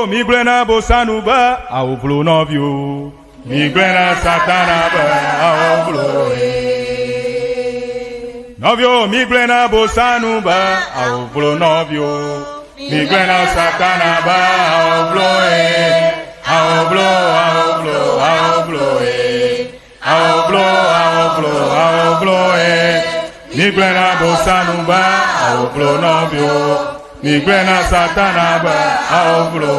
Awo mi gblena bosanu ba awo vlo novio. Mi gblena satana ba awo vlo. Novio mi gblena bosanu ba awo vlo novio. Mi gblena satana ba awo vlo. Awo vlo, awo vlo, awo vlo. Awo vlo, awo vlo, awo vlo. Mi gblena bosanu ba awo vlo novio. Mi gblena satana ba awo vlo.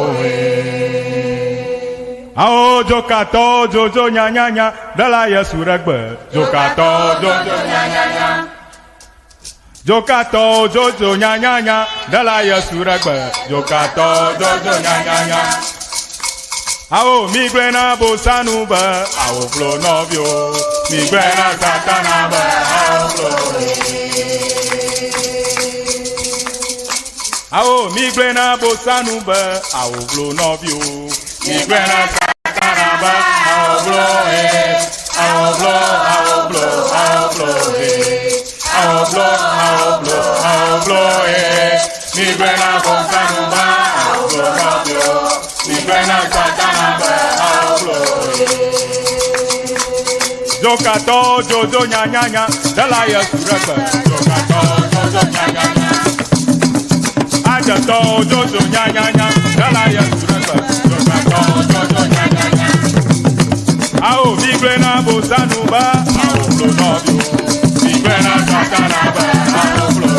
Awo jokato jojo nya nya nya dala Yesu regbe. Jokato jojo nya nya nya. Jokato jojo nya nya nya dala Yesu regbe. Jokato jojo nya nya nya. Awo mi gblena bosanu ba awo vlo novio. Mi gblena satana ba awo vlo. Awo mi gblena bosanu ba awo vlo novio. Mi gblena satana ba awo vlo. Awo vlo, awo vlo, awo vlo. Awo vlo, awo vlo, awo vlo. Mi gblena bosanu ba awo vlo novio. Mi gblena satana ba awo vlo. Jokato jojo nya nya nya dala Yesu regbe. Jokato jojo nya nya nya. Ajato jojo nya nya nya dala Yesu regbe. Jokato jojo nya nya nya. Awo mi gblena bosanu ba awo vlo novio. Mi gblena satana ba awo vlo.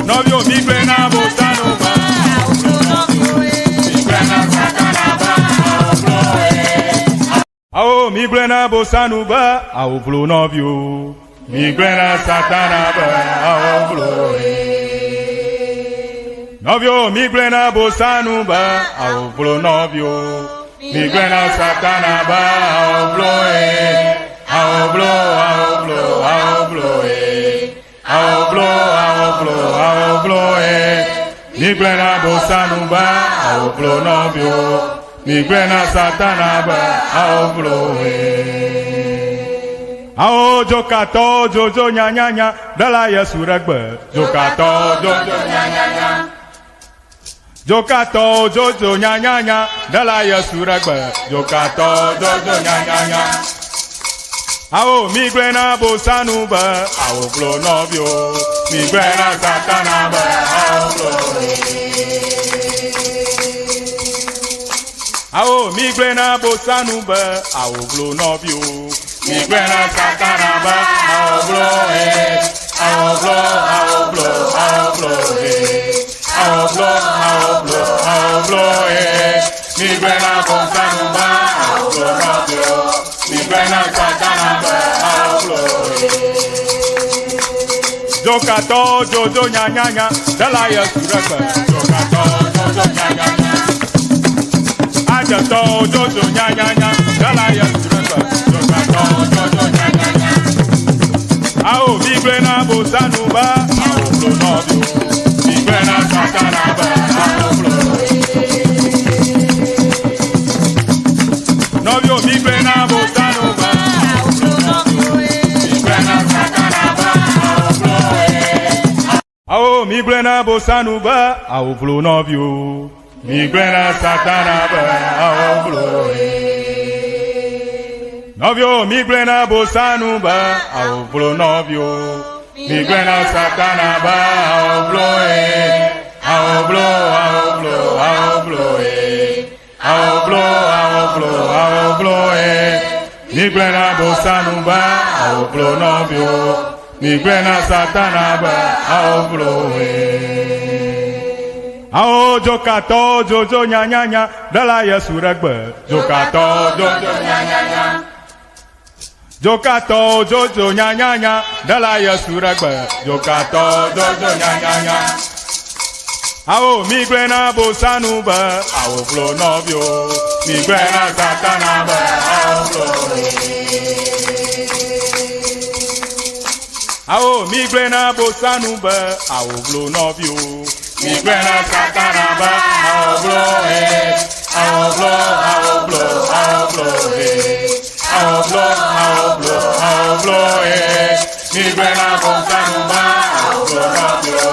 Novio mi gblena bosanu ba awo vlo novio. Mi gblena satana ba awo vlo. Awo mi gblena bosanu ba awo vlo novio. Mi gblena satana ba awo vlo. Novio mi gblena bosanu ba awo vlo novio. Mi gblena satana ba awo vlo. Awo vlo, awo vlo, awo vlo. Awo vlo, awo vlo, awo vlo. Mi gblena bosanu ba awo vlo novio. Mi gblena satana ba awo vlo. Awo jokato jojo nya nya nya dala Yesu regbe. Jokato jojo nya nya nya. Jokato jojo nya nya nya dala Yesu regbe. Jokato jojo nya nya nya. Awo mi gblena bosanu ba awo vlo novio. Mi gblena satana ba awo vlo. Awo mi gblena bosanu ba awo vlo novio. Mi gblena satana ba awo vlo. Awo vlo, awo vlo, awo vlo. Awo vlo, awo vlo, awo vlo. Mi gblena bosanu ba awo vlo novio. Mi gblena satana ba awo vlo. Jokato jojo nya nya nya dala Yesu regbe. Jokato jojo nya nya nya. Ajato jojo nya nya nya dala Yesu regbe. Jokato jojo nya nya nya. Awo mi gblena bosanu ba awo vlo novio. Mi gblena satana ba awo vlo. Novio mi gblena bosanu ba awo vlo novio. Mi gblena satana ba awo vlo. Awo mi gblena bosanu ba awo vlo novio. Mi gblena satana ba awo vlo. Novio mi gblena bosanu ba awo vlo novio. Mi gblena satana ba awo vlo. Awo vlo, awo vlo, awo vlo. Awo vlo, awo vlo, awo vlo. Mi gblena bosanu ba awo vlo novio. Mi gblena satana ba awo vlo. Awo jokato jojo nya nya nya dala Yesu regbe. Jokato jojo nya nya nya. Jokato jojo nya nya nya dala Yesu regbe. Jokato jojo nya nya nya. Awo mi gblena bosanu ba awo vlo novio. Mi gblena satana ba awo vlo. Awo mi gblena bosanu ba awo vlo novio. Mi gblena satana ba awo vlo. Awo vlo, awo vlo, awo vlo. Awo vlo, awo vlo, awo vlo. Mi gblena bosanu ba awo vlo novio.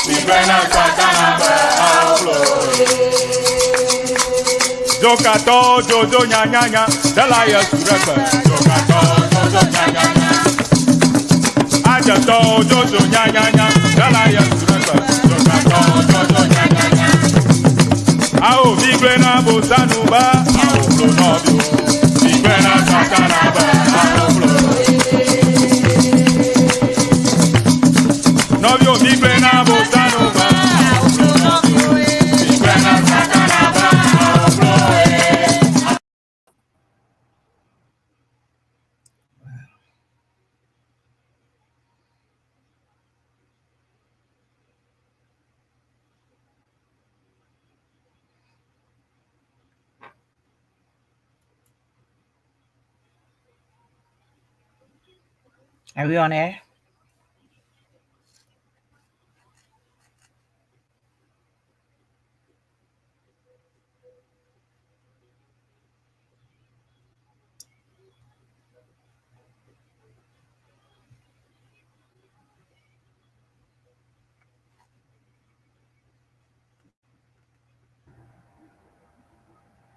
migraine satana ba aoblo. Ďɔkta Dogbey nyanya, dala ye suregbe. Ďɔkta Dogbey nyanya. Adzetɔ Dogbey nyanya, dala ye suregbe. Ďɔkta Dogbey nyanya. Awo migraine bosanu ba aoblo nɔvio. Migraine satana ba aoblo. Novio migraine bosanu ba aoblo nɔvio. Migraine satana ba aoblo. Are we on air?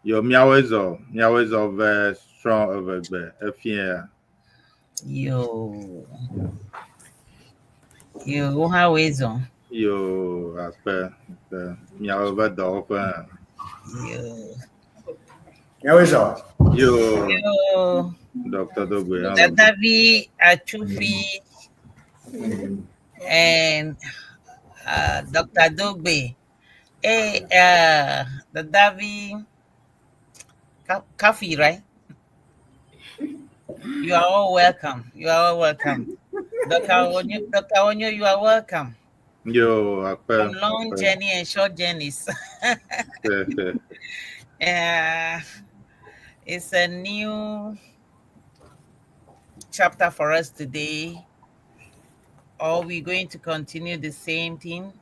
Yo, míanya ve SRØ EÚEGBE, efia. Yo, how is on? Yo, Apprend, míanya ve Dɔwɔƒe. Yo, Dr Dogbey. Dr W, Achufi, and Dr Dogbey. Hey, the Davi coffee, right? You are all welcome. Dr. Enyo, you are welcome. Yo, Apprend. From long journey and short journeys. It's a new chapter for us today. Are we going to continue the same thing?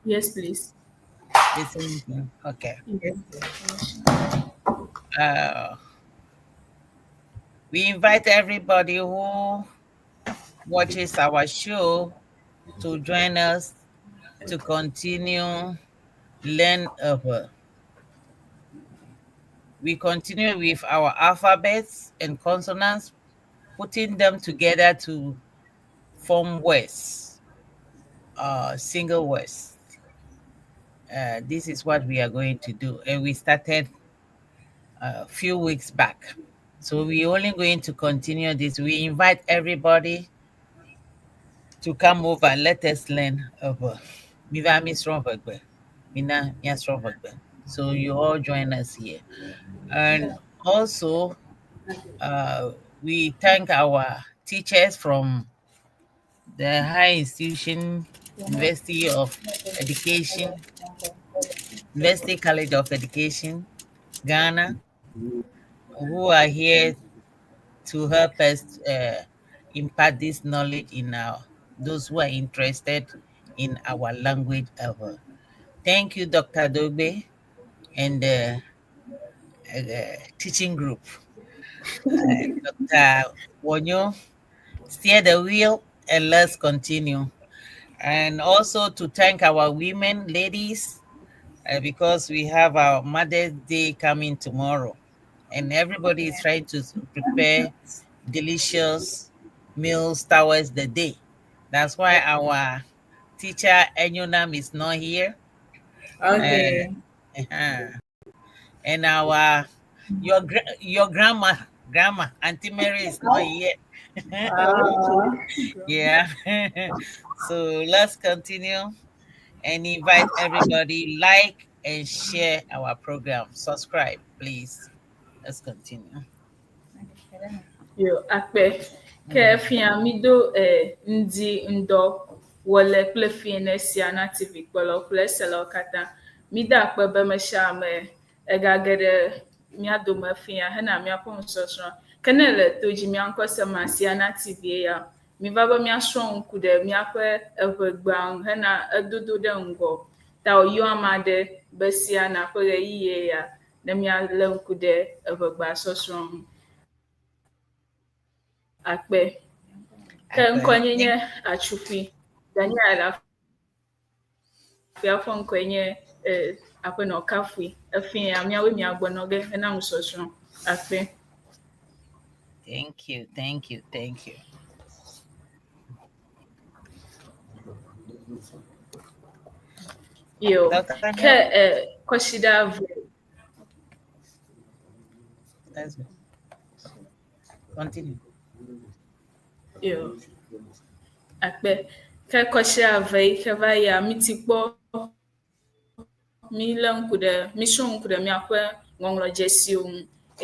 Yes, please. The same thing. Okay. Yes. We invite everybody who watches our show to join us to continue learn Ewe. We continue with our alphabets and consonants, putting them together to form words, single words. This is what we are going to do, and we started a few weeks back. So we're only going to continue this. We invite everybody to come over and let us learn Ewe. So you all join us here. And also, we thank our teachers from the high institution, University of Education, University College of Education, Ghana, who are here to help us impart this knowledge in those who are interested in our language Ewe. Thank you, Dr. Dogbey, and the teaching group. Dr. W, steer the wheel and let's continue. And also to thank our women, ladies, because we have our Mother's Day coming tomorrow. And everybody is trying to prepare delicious meals towards the day. That's why our teacher, Enyo is not here. Okay. And our your grandma, Auntie Mary is not here. Yeah. So let's continue and invite everybody, like and share our program. Subscribe, please. Let's continue. Yo, Akpe. Ke fiamido ndi ndo wole kple fiene siana TV kpolo kple selo kata. Mida akpe be me shame egagede miado me fia hena miapo nsosro. Kenele toji mianko sema siana TV ya. Mi va be miasro nkude miape EÚEGBE hena edodo de ngo. Ta oyo amade be siana ko yiye ya. Ne mia le nkude EÚEGBE sosro. Akpe. Ke nkonyenye achufi. Daniela fiafon kwenye apeno kafui afin amiawe mi agbonoge na musosron ape. Thank you. Yo, Dr. ke consider Vero. That's good. Continue. Yo, ape ke consider Vero ke va ya mitipo mi lankude mi shonkude mi akwe ŋɔŋlɔdzesi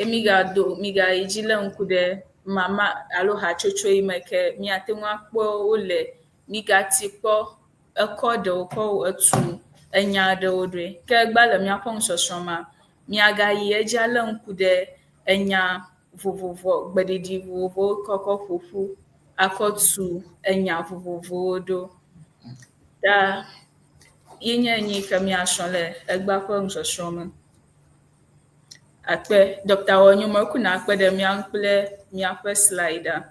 mi ga ijile nkude mama alo hatsotso yi me ke mi ate ŋu akpɔ wole mi ga ti kpɔ ekɔ ɖewo kɔ etu enya ɖewo ɖoe ke gba le miaƒe nusɔsrɔ̃ ma miaga yi edzi ale ŋku ɖe enya vovovo gbeɖiɖi vovovowo kɔkɔ ƒoƒu akɔ tu enya vovovowo ɖo ta yenye nyi ke miasrɔ̃ le egba ƒe nusɔsrɔ̃ me. Akpe Dr. W kuna akpe ɖe mia kple miaƒe slide.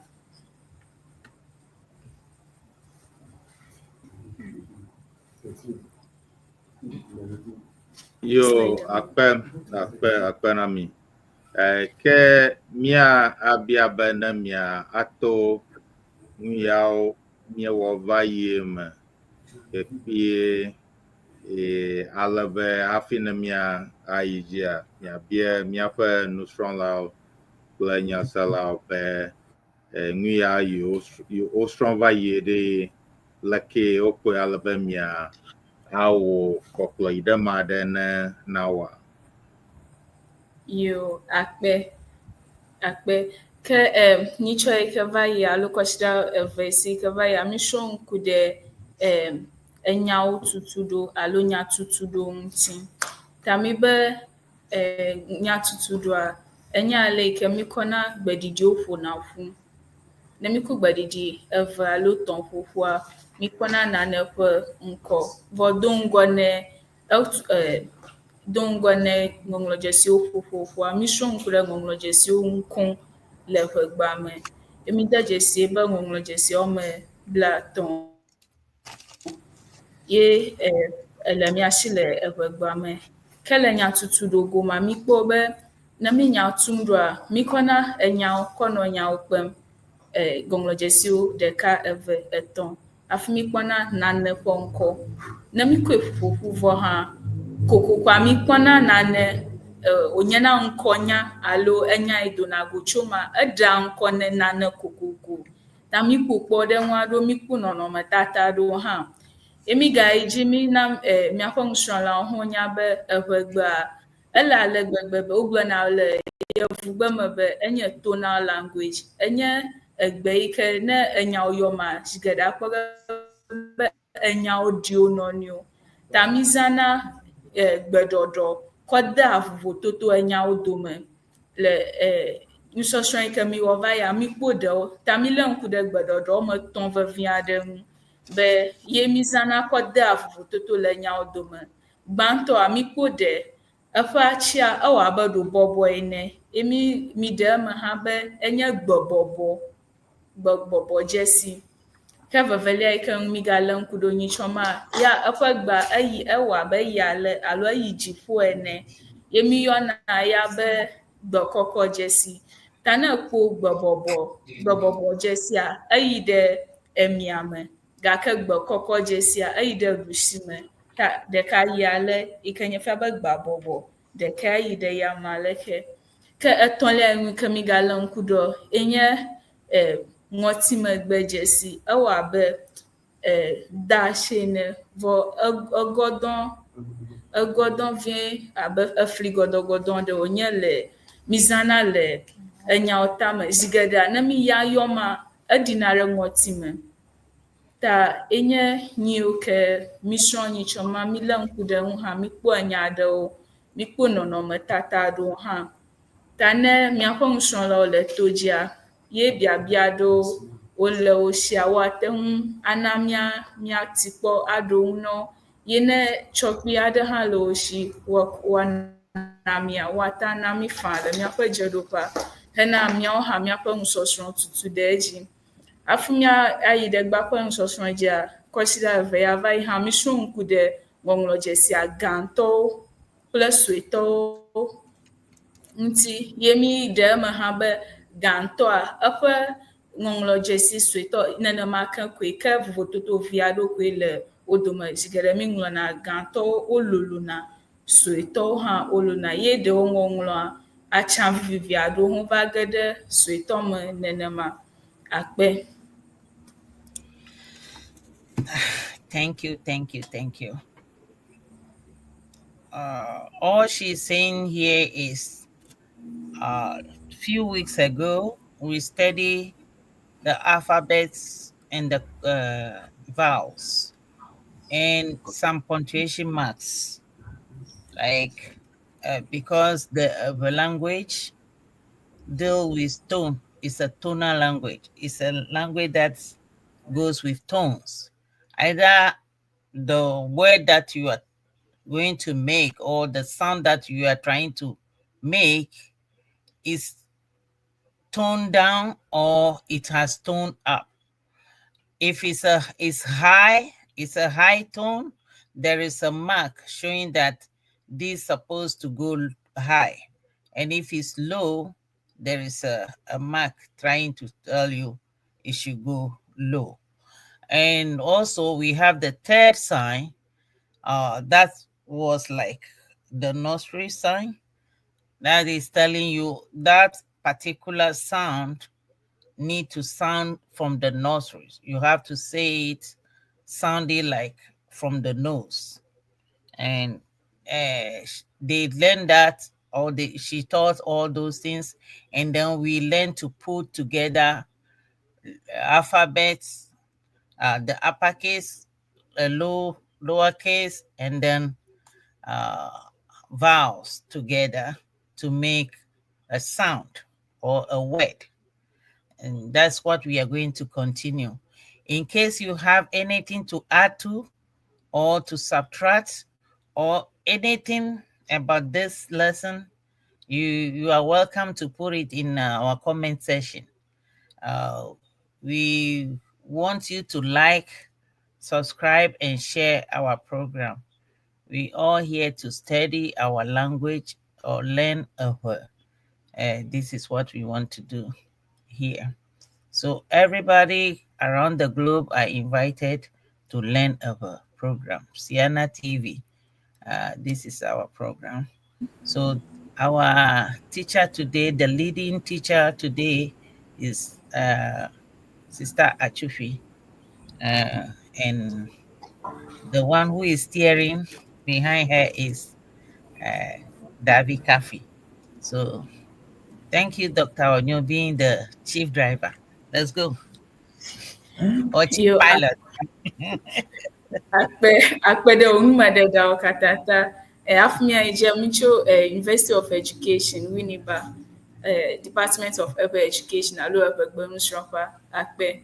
Yo, akpe na mi. Ke mia abia be ne mia ato nuyawo miewɔ va yi me. Kepie alebe hafi ne mia ayi dzia miabia miaƒe nusrɔ̃lawo kple nyaselawo be nuya yi wosrɔ̃ va yi ɖe leke wokpɔe alebe mia awɔ kɔkplɔ yi ɖe ma ɖe ne nawa. Yo, akpe ke nitsɔ ke va yi alo kɔsida eve si ke va yi mi srɔ̃ ŋku ɖe enyawo tutuɖo alo nya tutuɖo ŋuti. Ta mi be nya tutuɖoa enya le ke mi kɔna gbeɖiɖiwo ƒona ƒu. Ne mi ku gbeɖiɖi eve alo tɔ̃ ƒoƒua mi kpɔna nane ƒe ŋkɔ vɔ do ŋgɔ ne ŋɔŋlɔdzesiwo ƒoƒoa mi srɔ̃ ŋku ɖe ŋɔŋlɔdzesiwo ŋkɔ le ƒegba me. Mi de dzesi be ŋɔŋlɔdzesi wɔme blatɔ̃ ye ele miasi le ƒegba me. Ke le nya tutuɖo goma mi kpɔ be ne mi nya tum ɖoa mi kɔna enyawo kɔnɔ nyawo kpem ŋɔŋlɔdzesiwo ɖeka eve etɔ̃ afi mi kpɔna nane ƒe ŋkɔ. Ne mi koe ƒoƒu vɔ hã kokokoa mi kpɔna nane wònye na ŋkɔnya alo enya yi dona go tso ma eɖea ŋkɔ ne nane kokoko. Ta mi kpɔ ɖe ŋu aɖo mi kpɔ nɔnɔmetata aɖewo hã. Mi ga yi dzi mi na miaƒe nusrɔ̃lawo ho nya be eʋegbea ele ale gbegbe be wogblɔna le yevugbe me be enye tonal language enye egbe yi ke ne enyawo yɔ ma zi geɖe akpɔ be enyawo ɖi wo nɔnɔewo. Ta mi zãna gbeɖɔɖɔ kɔ dea vovototo enyawo dome le nusɔsrɔ̃ yi ke mi wɔ va ya mi kpɔ ɖewo ta mi lé ŋku ɖe gbeɖɔɖɔ me tɔ̃ vevi aɖe ŋu be ye mi zãna kɔ dea vovototo le enyawo dome. Gbãtɔa mi kpɔ ɖe eƒe atsia ewɔ abe ɖo bɔbɔ ene. Mi ɖe eme hã be enye gbɔbɔ dzesi. Ke vevelia yi ke ŋu mi ga le ŋku ɖo nyitsɔ ma ya eƒe gba ewɔ abe eyi ale alo eyi dziƒo ene. Ye mi yɔna ya be gbɔkɔkɔ dzesi. Ta ne kpo gbɔbɔbɔ dzesia eyi ɖe emia me gake gbɔkɔkɔ dzesia eyi ɖe ɖusi me. Ta ɖeka yi ale yi ke nye fia be gbabɔbɔ ɖeka yi ɖe yame leke. Ke etɔ̃lia ŋu ke mi ga le ŋku ɖo enye ŋɔtimegbe dzesi ewɔ abe da asi ene vɔ egɔdɔ̃ vie abe efli gɔdɔgɔdɔ ɖe wònye le mi zãna le enyawo tame zi geɖea ne mi ya yɔ ma eɖina ɖe ŋɔtime. Ta enye nyiwo ke mi srɔ̃ nyitsɔ ma mi le ŋku ɖe ŋu hã mi kpɔ enya ɖewo mi kpɔ nɔnɔmetata ɖewo hã. Ta ne miaƒe nusrɔ̃lawo le to dzia ye biabia ɖewo wole wo sia woate ŋu ana miati kpɔ aɖo ŋu nɔ ye ne tsɔkpui aɖe hã le wo si woana mia woate ana mi faa le miaƒe dzeɖoƒea hena miawo hã miaƒe nusɔsrɔ̃ tutu ɖe edzi. Afi mia ayi ɖe gba ƒe nusɔsrɔ̃ dzia kɔsida eve ya va yi hã mi srɔ̃ ŋku ɖe ŋɔŋlɔdzesia gãtɔwo kple suetɔwo ŋuti ye mi ɖe eme hã be gãtɔa eƒe ŋɔŋlɔdzesi suetɔ nenema ke koe ke vovototovi aɖewo le wo dome zi geɖe mi ŋlɔna gãtɔwo wo lolona suetɔwo hã wo lolona ye ɖewo ŋɔŋlɔa atsã vivivi aɖewo hã va ge ɖe suetɔ me nenema. Akpe. Thank you. All she's saying here is a few weeks ago, we studied the alphabets and the vowels and some punctuation marks. Like, because the language deal with tone, it's a tonal language. It's a language that goes with tones. Either the word that you are going to make or the sound that you are trying to make is toned down or it has toned up. If it's a high tone, there is a mark showing that this is supposed to go high. And if it's low, there is a mark trying to tell you it should go low. And also we have the third sign, that was like the nursery sign. That is telling you that particular sound need to sound from the nostrils. You have to say it sounding like from the nose. And they learned that, or she taught all those things, and then we learned to put together alphabets, the uppercase, lowercase, and then vowels together to make a sound or a word. And that's what we are going to continue. In case you have anything to add to or to subtract or anything about this lesson, you are welcome to put it in our comment section. We want you to like, subscribe, and share our program. We are here to study our language or learn a word. This is what we want to do here. So everybody around the globe are invited to learn our program, Siana TV. This is our program. So our teacher today, the leading teacher today is Sister Achufi. And the one who is steering behind her is Davi Kafi. So thank you, Dr. Onyo, being the chief driver. Let's go. Or chief pilot. Akpe de onuma de da okatata. Afmia ijemicho University of Education, Winneba, Department of Ewe Education, alo EÜEGBE musropa akpe.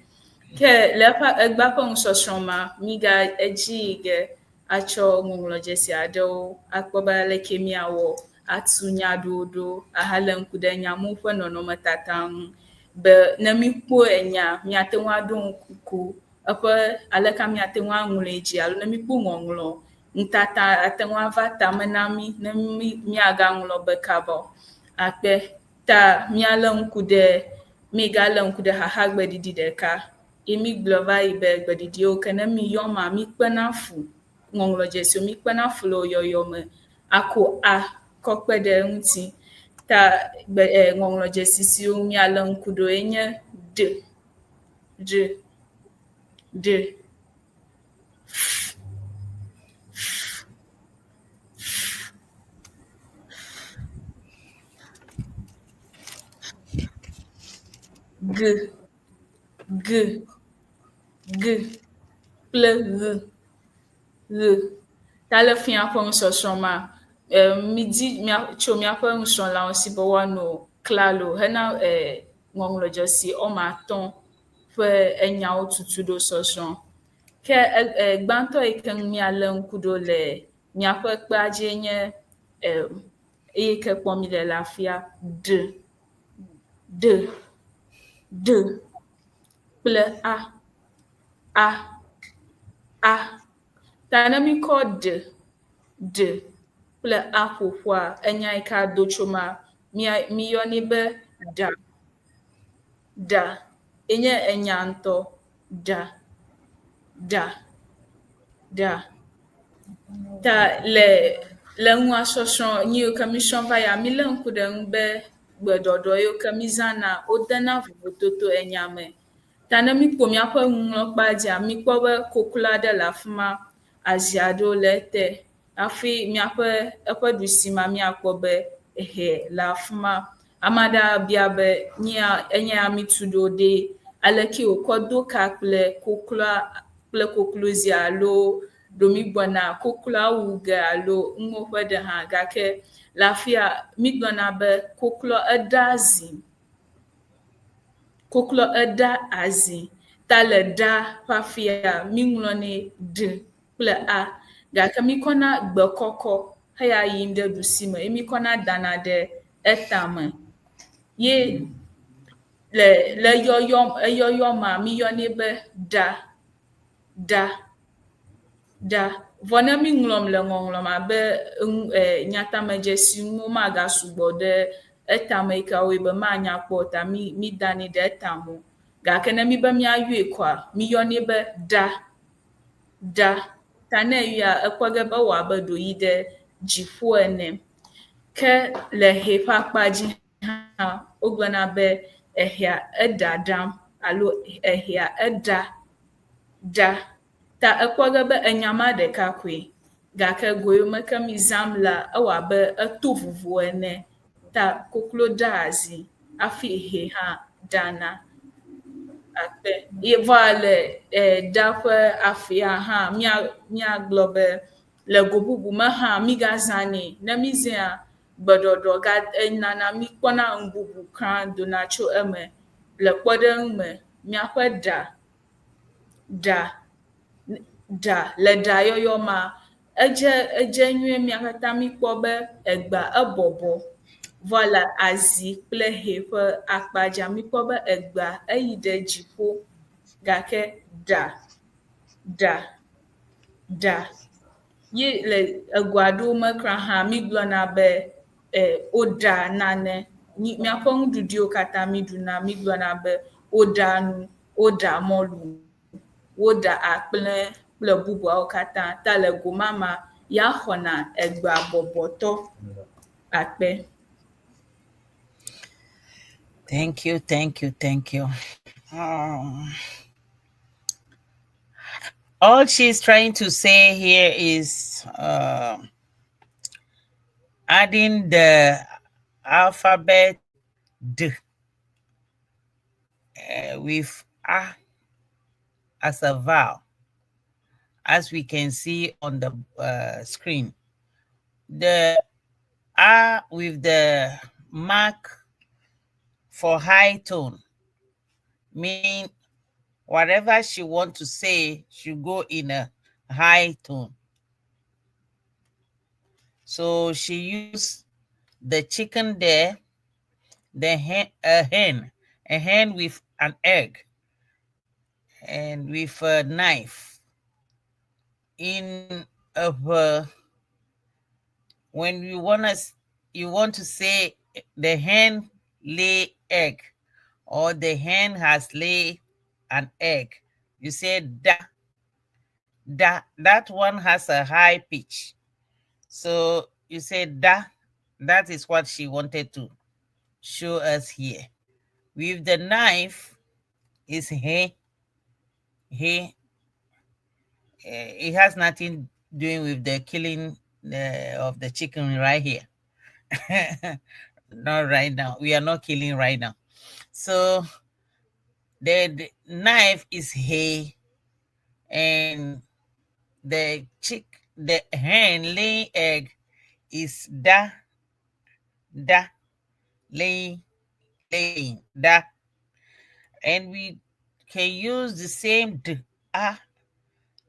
Ke lepa egba ko musosroma miga ejige acho ŋɔŋlɔdzesi aɖewo akpɔba leke miawɔ atu nyaɖoɖo ahale ŋku ɖe nyamu ƒe nɔnɔmetata ŋu be ne mikpɔ enya miate ŋu aɖo ŋkuku eƒe aleka miate ŋu aŋlɔe dzi alo ne mikpɔ ŋɔŋlɔ ŋutata ate ŋu ava tame na mi ne miagaŋlɔ be kabɔ akpe ta miale ŋku ɖe migale ŋku ɖe xaxa gbeɖiɖi ɖeka ye migblɔ va yi be gbeɖiɖiwo ke ne miyɔma mikpena fu ŋɔŋlɔdzesiwo mikpena fu le yɔyɔ me ako a kɔ kpe ɖe ŋuti ta ŋɔŋlɔdzesi siwo miale ŋku ɖo enye d, g, kple ɣ. Ta le fia ƒe nusɔsrɔ̃ma, midi tso miaƒe nusrɔ̃lawo si be woanɔ klalo hena ŋɔŋlɔdzesi wɔme atɔ̃ ƒe enyawo tutuɖo sɔsrɔ̃. Ke gbãtɔ yi ke miale ŋku ɖo le miaƒe kpea dzi nye eye ke kpɔm mi le afia d kple a Tanami ko de kple aƒoƒoa enya yi ka do tso ma miyɔnɛ be da enye enya ŋutɔ da ta le nua sɔsrɔ̃ nyi yiwo ke mi srɔ̃ va ya mi le ŋku ɖe ŋu be gbeɖɔɖɔ yiwo ke mi zãna wodena vovototo enya me. Ta ne mi kpɔ miaƒe nuŋlɔkpea dzia mikpɔ be koklo aɖe le afi ma, azi aɖewo le ete hafi miaƒe eƒe ɖusi ma miakpɔ be ehɛ le afi ma. Ame aɖe abia be enya ya mi tu ɖo ɖe aleke wòkɔ do ka kple koklozi alo ɖo mi gbɔna kokloa wu ge alo nuwo ƒe ɖe hã gake le afia mi gblɔna be koklo eda azi ta le da ƒe afia mi ŋlɔnɛ d kple a gake mi kɔna gbe kɔkɔ heya yim ɖe ɖusi me ye mi kɔna dana ɖe etame ye le eyɔyɔ ma mi yɔnɛ be da vɔ ne mi ŋlɔm le ŋɔŋlɔ ma be nyatamedzesi ŋuwo magasugbɔ ɖe etame yi ke woe be manya kpɔ ta mi danɛ ɖe etame o. Gake ne mi be miayɔe koa mi yɔnɛ be da ta ne eyɔa ekpɔ ge be ewɔ abe ɖo yi ɖe dziƒo ene. Ke le hɛ ƒe akpa dzi hã wogblɔna be ehɛa edadam alo ehɛa da ta ekpɔ ge be enya ma ɖeka koe gake go yiwo me ke mi zãm la ewɔ abe eto vovo ene ta koklo da azi hafi ehɛ hã dana. Akpe vɔa le da ƒe afia hã miagblɔ be le go bubu me hã mi gazãnɛ ne mi zãa gbeɖɔɖɔ nana mi kpɔna ŋu bubu kra dona tso eme le kpɔɖeŋu me miaƒe da le dayɔyɔ ma edze nyuie mia katã mikpɔ be egba ebɔbɔ vɔ le azi kple hɛ ƒe akpa dzia mikpɔ be egba eyi ɖe dziƒo gake da ye le ego aɖewo me kra hã mi gblɔna be woda nane miaƒe nuɖuɖuiwo katã mi ɖuna mi gblɔna be woda nu, woda mɔlu, woda akple kple bubuawo katã ta le go ma ya xɔna egba bɔbɔtɔ. Akpe. Thank you. All she's trying to say here is adding the alphabet D with A as a vowel, as we can see on the screen. The A with the mark for high tone mean whatever she wants to say should go in a high tone. So she used the chicken there, the a hen with an egg and with a knife. When you want to say the hen lay egg or the hen has laid an egg, you say da. That one has a high pitch. So you say da. That is what she wanted to show us here. With the knife is he. It has nothing doing with the killing of the chicken right here. Not right now. We are not killing right now. So the knife is he, and the hen laying egg is da, laying, da. And we can use the same da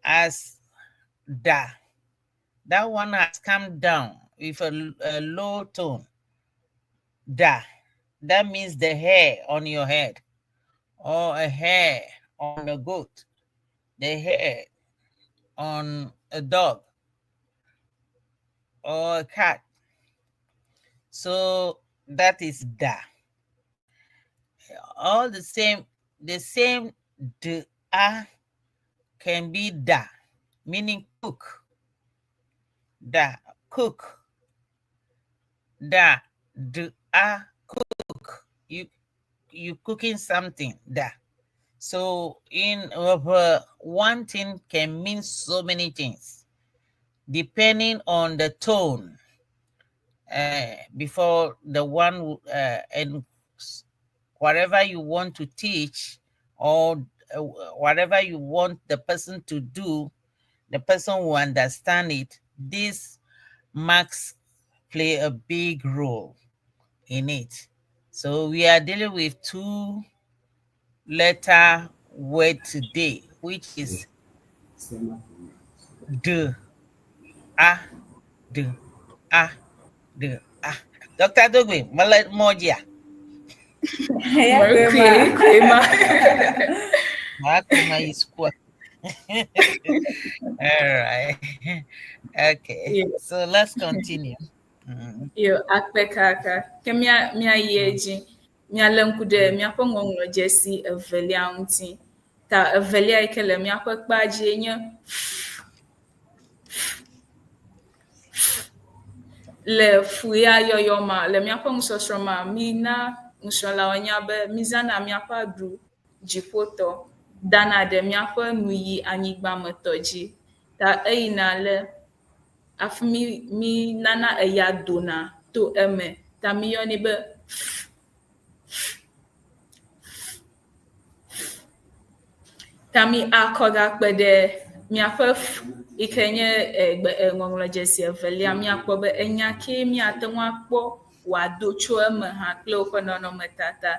as da. That one has come down with a low tone. Da. That means the hair on your head or a hair on a goat. The hair on a dog or a cat. So that is da. All the same d a can be da, meaning cook. Da, cook. Da, d a, cook. You cooking something, da. So in one thing can mean so many things, depending on the tone. Before the one and whatever you want to teach or whatever you want the person to do, the person will understand it. These marks play a big role in it. So we are dealing with 2-letter word today, which is d, a, d, a, d, a. Dr. Dogbey, Malet Moja. Makuma is what? All right. Okay. So let's continue. Yo akpekaka ke mia yeji mia lenkude mia po ŋɔŋlɔdzesi evelia ŋuti ta evelia ikele mia ƒe kpadzi nye le fu ya yɔyɔ ma le mia ƒe nusɔsrɔ̃ ma mi na nusrɔ̃lawo nya be mi zana mia ƒe aɖu dziƒotɔ dana ɖe mia ƒe nuyi anyigbametɔ dzi ta eyina le afi mi nana eya dona to eme ta mi yɔnɛ be ta mi akɔ gakpe ɖe miaƒe yike nye ŋɔŋlɔdzesi evelia miakpɔ be enya ke miate ŋu akpɔ wòado tso eme hã kple woƒe nɔnɔmetata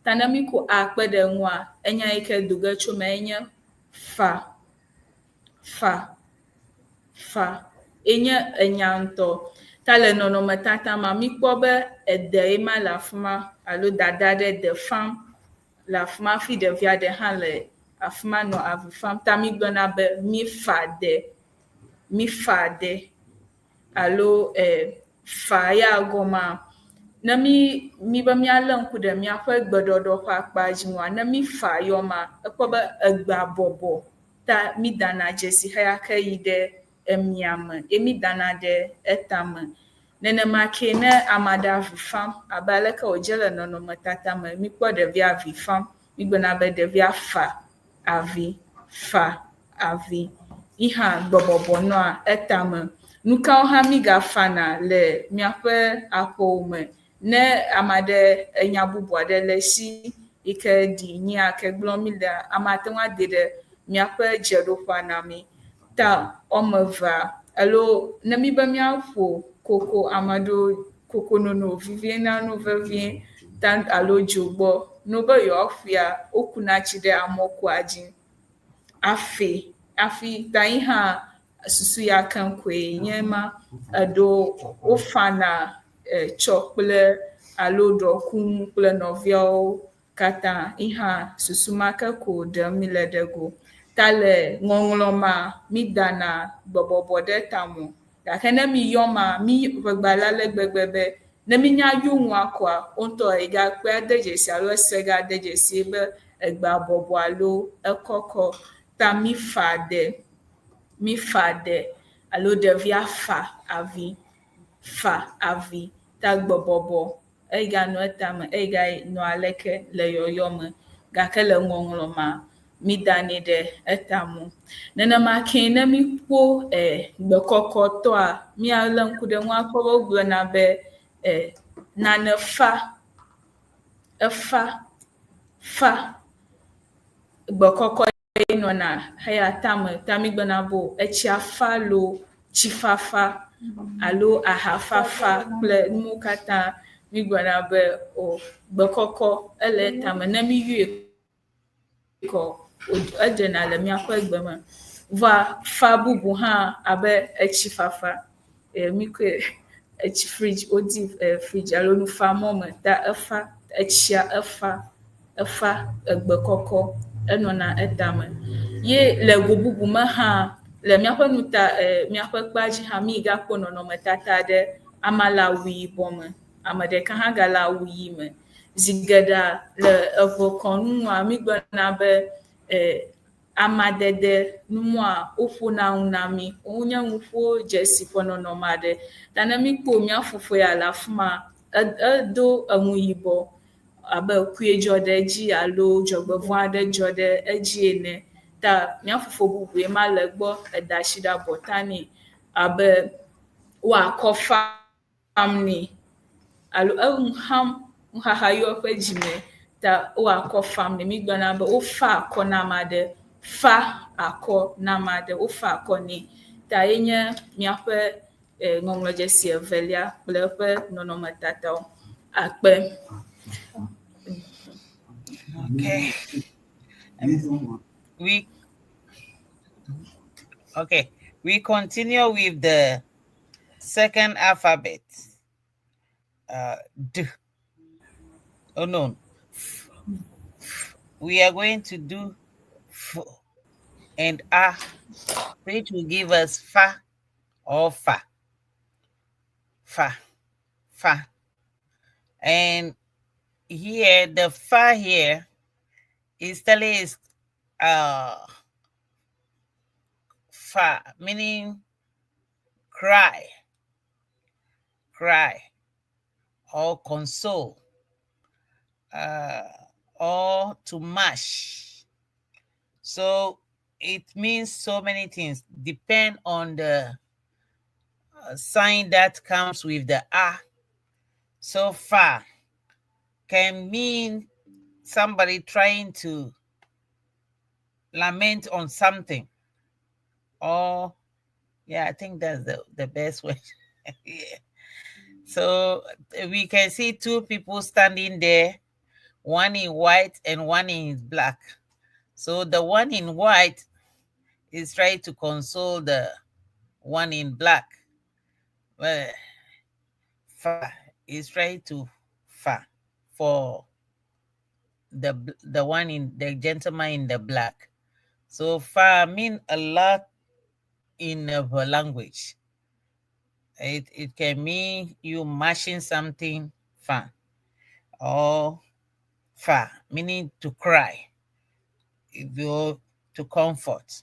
ta ne mi ko akpe ɖe ŋua enya yike do ge tso me enye fa enye enya ŋutɔ ta le nɔnɔmetata ma mikpɔ be ede ema le afi ma alo dada ɖe de fam le afi ma fi ɖevia ɖe hã le afi ma nɔ avi fam ta mi gblɔna be mi fa de alo fa ya gɔma ne mi be mialé ŋku ɖe miaƒe gbeɖɔɖɔ ƒe akpa dzi ŋua ne mi fa yɔma ekpɔ be egba bɔbɔ ta mi dana dzesi heya ke yi ɖe emia me mi dana ɖe etame nenema ke ne ame aɖe avi fam abe aleke wòdze le nɔnɔmetata me mikpɔ ɖevia avi fam mi gblɔna be ɖevia fa avi ihã gbɔbɔbɔ nɔa etame nukawo hã mi gafana le miaƒe aƒewo me ne ame aɖe enya bubu aɖe le esi yike ɖi nyia ke gblɔm mi le ame ate ŋu ade ɖe miaƒe dzeɖoƒea na mi ta wɔme evea alo ne mi be miaƒo koko ame aɖewo kokonono vivie na no vevie ta alo dzogbɔ no be yewoaƒea wokuna tsi ɖe amɔkua dzi afi ta yi hã susu ya keŋkoe nye ma eɖo wofana tsɔ kple alo ɖɔkunu kple nɔviawo katã yi hã susu ma ke ko ɖem mi le ɖe go ta le ŋɔŋlɔ ma mi dana gbɔbɔbɔ ɖe tame gake ne mi yɔ ma mi ʋegba la le gbegbe be ne mi nya yɔ ŋua koa wotɔ egakpe ade dzesi alo ese gade dzesi be egba bɔbɔ alo ekɔkɔ ta mi fa de alo ɖevia fa avi ta gbɔbɔbɔ ega nɔ etame ega nɔ aleke le yɔyɔ me gake le ŋɔŋlɔ ma mi danɛ ɖe etame nenema ke ne mi kpɔ gbekɔkɔtɔa mialé ŋku ɖe ŋu akpɔ be wogblɔna be nane efa gbekɔkɔ nɔna heya tame ta mi gblɔna bo etsia fa lo tsifafa alo ahafafa kple nuwo katã mi gblɔna be o gbekɔkɔ ele tame ne mi yɔe kɔ edena le miaƒe gbe me va fa bubu hã abe etsifafa mi koe etsi fridge wodi fridge alo nufamɔ me ta efa etsia efa egbekɔkɔ enɔna etame ye le go bubu me hã le míaƒe nuta míaƒe kpadzi hã mí gakpɔ nɔnɔmetata ɖe amala awu yibɔ me. Ame ɖeka hã gale awu ɣi me. Zi geɖea le evekɔnua mí gblɔna be amadede numua woƒona ŋu na mí. Wonye ŋuƒo dzesi ƒe nɔnɔme aɖe. Ta ne mí kpɔ mía fofo ya le afi ma edo enu yibɔ abe kue dzɔ ɖe edzi alo dzɔgbevɔ aɖe dzɔ ɖe edzi ene. Ta mía fofo bubue ma le gbɔ eda asi ɖe abɔta nɛ abe woakɔ fam nɛ alo eŋu ham nuxaxa yɔ ƒe dzime ta woakɔ fam nɛ. Mí gblɔna be wofa akɔ na ame aɖe, fa akɔ na ame aɖe, wofa akɔ nɛ. Ta yenye míaƒe ŋɔŋlɔdzesi evelia kple eƒe nɔnɔmetatawo. Akpe. Okay. We continue with the second alphabet. D. Oh no. We are going to do F and A, which will give us Fa or Fa. Fa. Fa. And here, the Fa here is telling us Fa, meaning cry, or console, or to mash. So it means so many things. Depend on the sign that comes with the A. So Fa can mean somebody trying to lament on something. Or, yeah, I think that's the best way. Yeah. So we can see two people standing there, one in white and one in black. So the one in white is trying to console the one in black. Fa is trying to fa for the one in the gentleman in the black. So fa mean a lot in our language. It can mean you mashing something, fa, or fa meaning to cry, to comfort,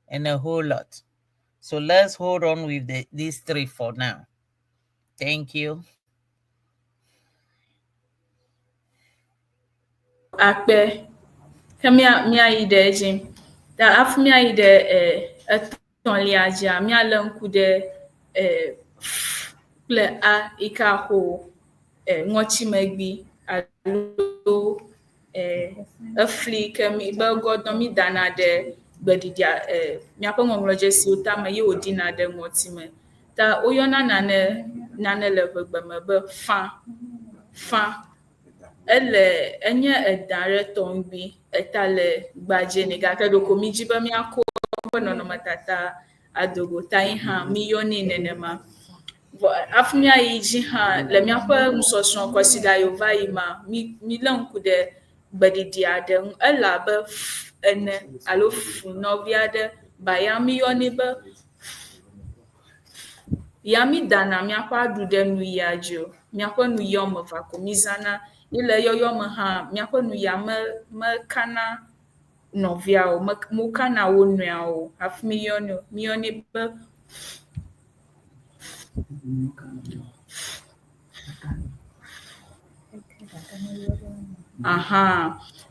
and a whole lot. So let's hold on with these three for now. Thank you. Akpe. Mia ide jim. Da af mia ide etonlia dia mia lenku de kple a ika ho ŋɔtsimegbi alo efli ke mi be godɔ mi dana ɖe gbeɖiɖia miaƒe ŋɔŋlɔdzesiwo tame ye wòɖina ɖe ŋɔtime. Ta woyɔna nane le ʋegbe me be fa. Enye eda ɖe tɔŋgbi eta le gbadze nɛ gake ɖeko mi dzi be miakɔ eƒe nɔnɔmetata adogo ta yi hã mi yɔnɛ nenema. Afi miayi dzi hã le miaƒe nusɔsrɔ̃ kɔsiɖa yova yi ma mi le ŋku ɖe gbeɖiɖi aɖe ŋu ele abe ene alo nɔvi aɖe ba ya mi yɔnɛ be ya mi dana miaƒe aɖu ɖe nu ya dzi o. Miaƒe nu ya wɔme eve ko mi zana. Ile yɔyɔ me hã miaƒe nu ya mekana nɔviawo, mokana wo nɔeawo hafi mi yɔnɛ be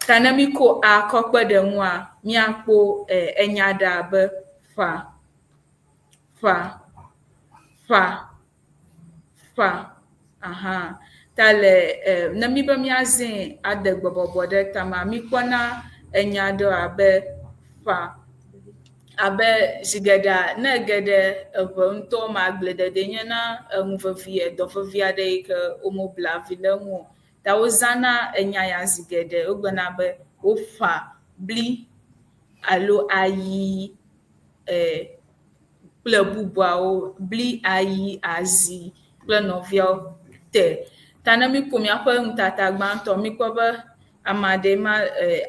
ta ne mi ko a kɔ kpe ɖe ŋua miakpɔ enya ɖe abe fa. Ta le ne mi be miazẽ adegbe bɔbɔ ɖe tama mi kpɔna enya ɖe abe fa abe zi geɖea ne geɖe eʋe ŋutɔ me agbledede nye na eŋu vevi dɔ vevi aɖe yi ke womebla vi ɖe ŋu o. Ta wozãna enya ya zi geɖe wogblɔna be wofa bli alo ayi kple bubuawo bli ayi azi kple nɔviawo te. Ta ne mi ko miaƒe nutata gbãtɔ mi kpɔ be ame aɖe ma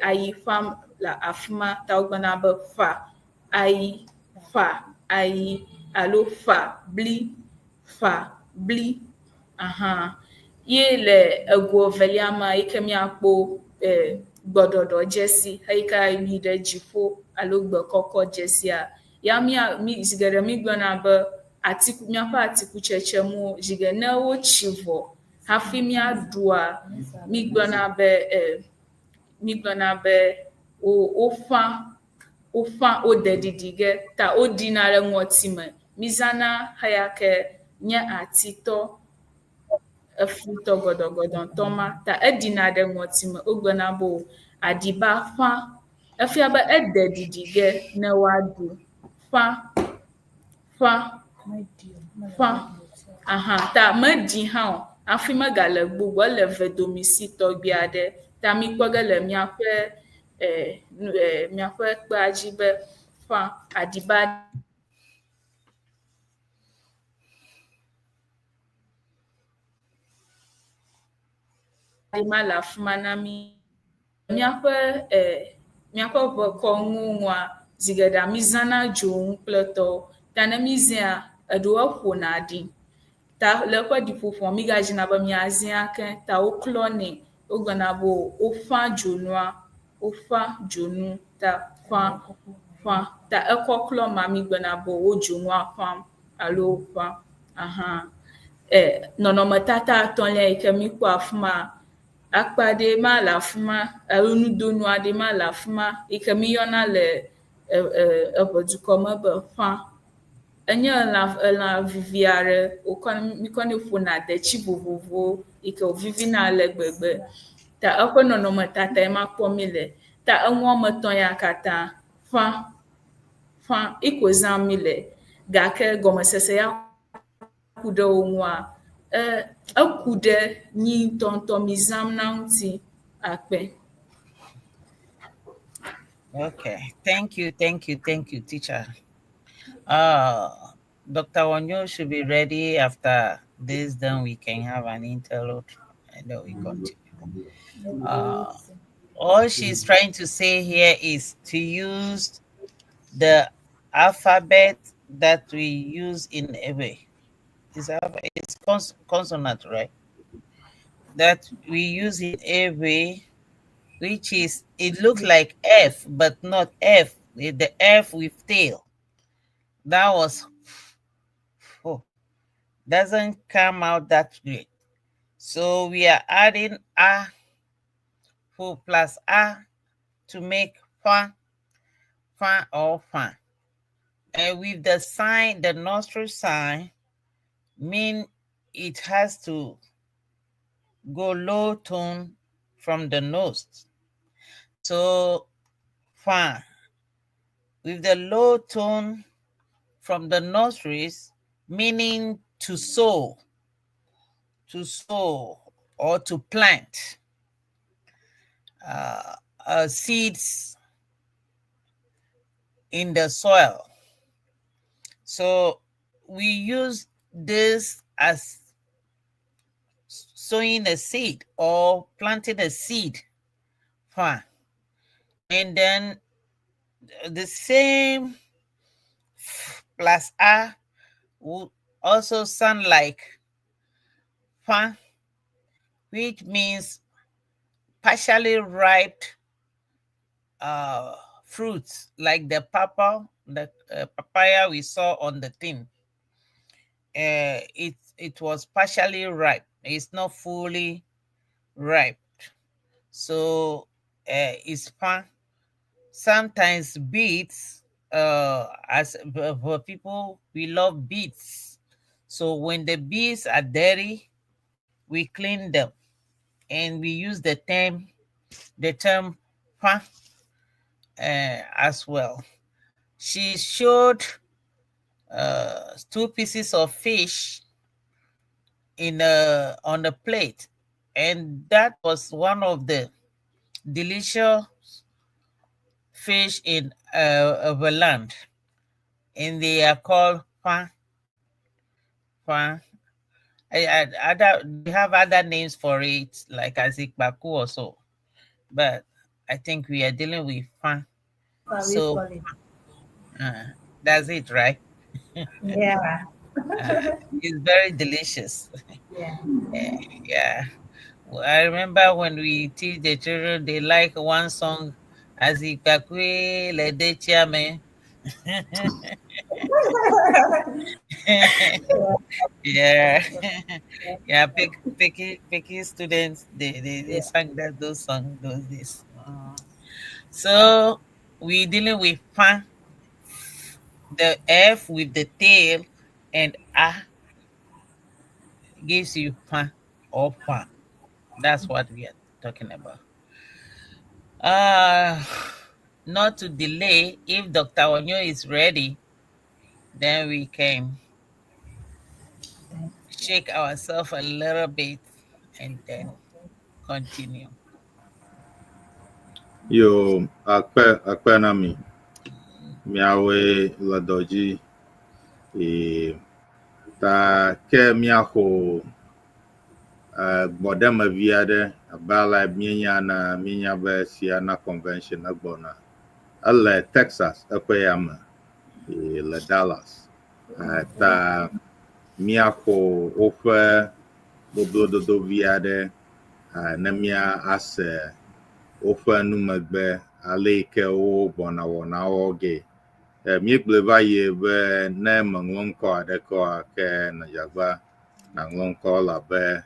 ayi fam le afi ma ta wogblɔna be fa ayi fa, ayi, alo fa, bli, Ye le ego velia ma ike miakpo gbɔdɔdɔdzesi heyika mi ɖe dziƒo alo gbe kɔkɔ dzesia. Ya mi zigede mi gblɔna be miaƒe atikutsetse mu zige ne wotsi vɔ hafi miaɖua mi gblɔna be woƒã wode ɖiɖi ge ta woɖina ɖe ŋɔti me. Mizana heya ke nye atitɔ efutɔ gɔdɔgɔdɔtɔ ma ta eɖina ɖe ŋɔti me. Wogblɔna be aɖiba ƒã efia be ede ɖiɖi ge ne woaɖu. Ƒã ta meɖi hã o hafi megale gbogbo ele vedomisi tɔgbi aɖe. Ta mikpɔ ge le miaƒe kpea dzi be aɖiba ma le afi ma na mi. Miaƒe ʋekɔŋuŋua zigeda mizãna dzonu kple tɔwo. Ta ne mizẽa eɖewo ƒona ɖi. Ta le eƒe ɖiƒoƒo migadzina be miazẽ ke ta woklɔnɛ. Wogblɔna be woƒã dzonu ta ƒã ta ekɔklɔ ma migblɔna be wo dzonua ƒãm alo ƒã. Nɔnɔmetata etɔ̃lia yike mikpɔ afi ma, akpa ɖe ma le afi ma alo nudonu aɖe ma le afi ma yike miyɔna le eʋedukɔme be ƒã. Enye elã vivi aɖe mikɔnɛ ƒona detsi vovovowo yike wòvivina ale gbegbe. Ta eƒe nɔnɔmetata ye ma kpɔm mi le. Ta eŋu woame etɔ̃ ya katã ƒã iko zãm mi le gake gɔmesese ya ku ɖe wo ŋua eku ɖe nyi ŋutɔ mi zãm na ŋuti. Akpe. Okay, thank you, teacher. Dr. Wanyo should be ready after this, then we can have an interlude and then we continue. All she's trying to say here is to use the alphabet that we use in Ewe. It's consonant, right? That we use in Ewe, which is, it looks like F, but not F. The F with tail. That was, doesn't come out that great. So we are adding A plus A to make fa or fa. And with the sign, the nostril sign, mean it has to go low tone from the nose. So fa, with the low tone from the nostrils, meaning to sow or to plant seeds in the soil. So we use this as sowing a seed or planting a seed. And then the same plus A will also sound like fa, which means partially ripe fruits, like the papaya we saw on the thing. It was partially ripe. It's not fully ripe. So it's fa. Sometimes beets, as for people, we love beets. So when the beets are dirty, we clean them, and we use the term fa as well. She showed 2 pieces of fish on a plate, and that was one of the delicious fish in the land, and they are called fa. They have other names for it, like azikbaku or so, but I think we are dealing with fa. So That's it, right? Yeah. It's very delicious. Yeah. Yeah. Well, I remember when we teach the children, they like one song, Azikakwe Ledechiame. Yeah. Yeah, picky students, they sang those songs those days. So we dealing with pan, the F with the tail, and A gives you pan or pan. That's what we are talking about. Not to delay, if Dr. Enyo is ready, then we can shake ourselves a little bit and then continue. Yo, Akpe Naami, míawoe le dɔ dzi, ta ke míaxɔ gbɔɖemevi aɖe abe ale míenya be Siena convention egbɔna. Ele Texas eƒe yame le Dallas. Ta míaxɔ woƒe boblododovi aɖe ne míase woƒe numegbe ale yi ke wo gbɔna wɔnawo ge. Míegblẽ va yi be ne meŋlɔ ŋkɔ aɖe kɔa ke nedzagba naŋlɔ ŋkɔ labe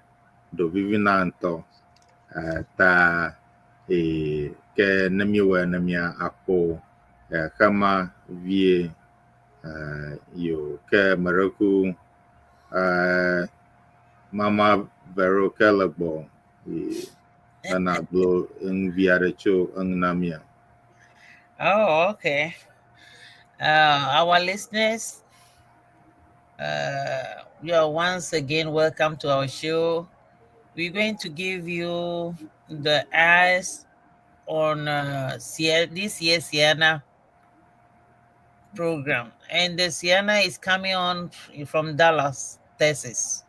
ɖovivi na ŋutɔ. Ta ke ne míewɔe ne míakpɔ xema vie yo ke meɖeku Mama Vero ke le gbɔ nana gblɔ ŋuvi aɖe tso eŋu na mía. Oh, okay. Our listeners, you are once again welcome to our show. We're going to give you the eyes on this year's Siena program. And the Siena is coming on from Dallas, Texas.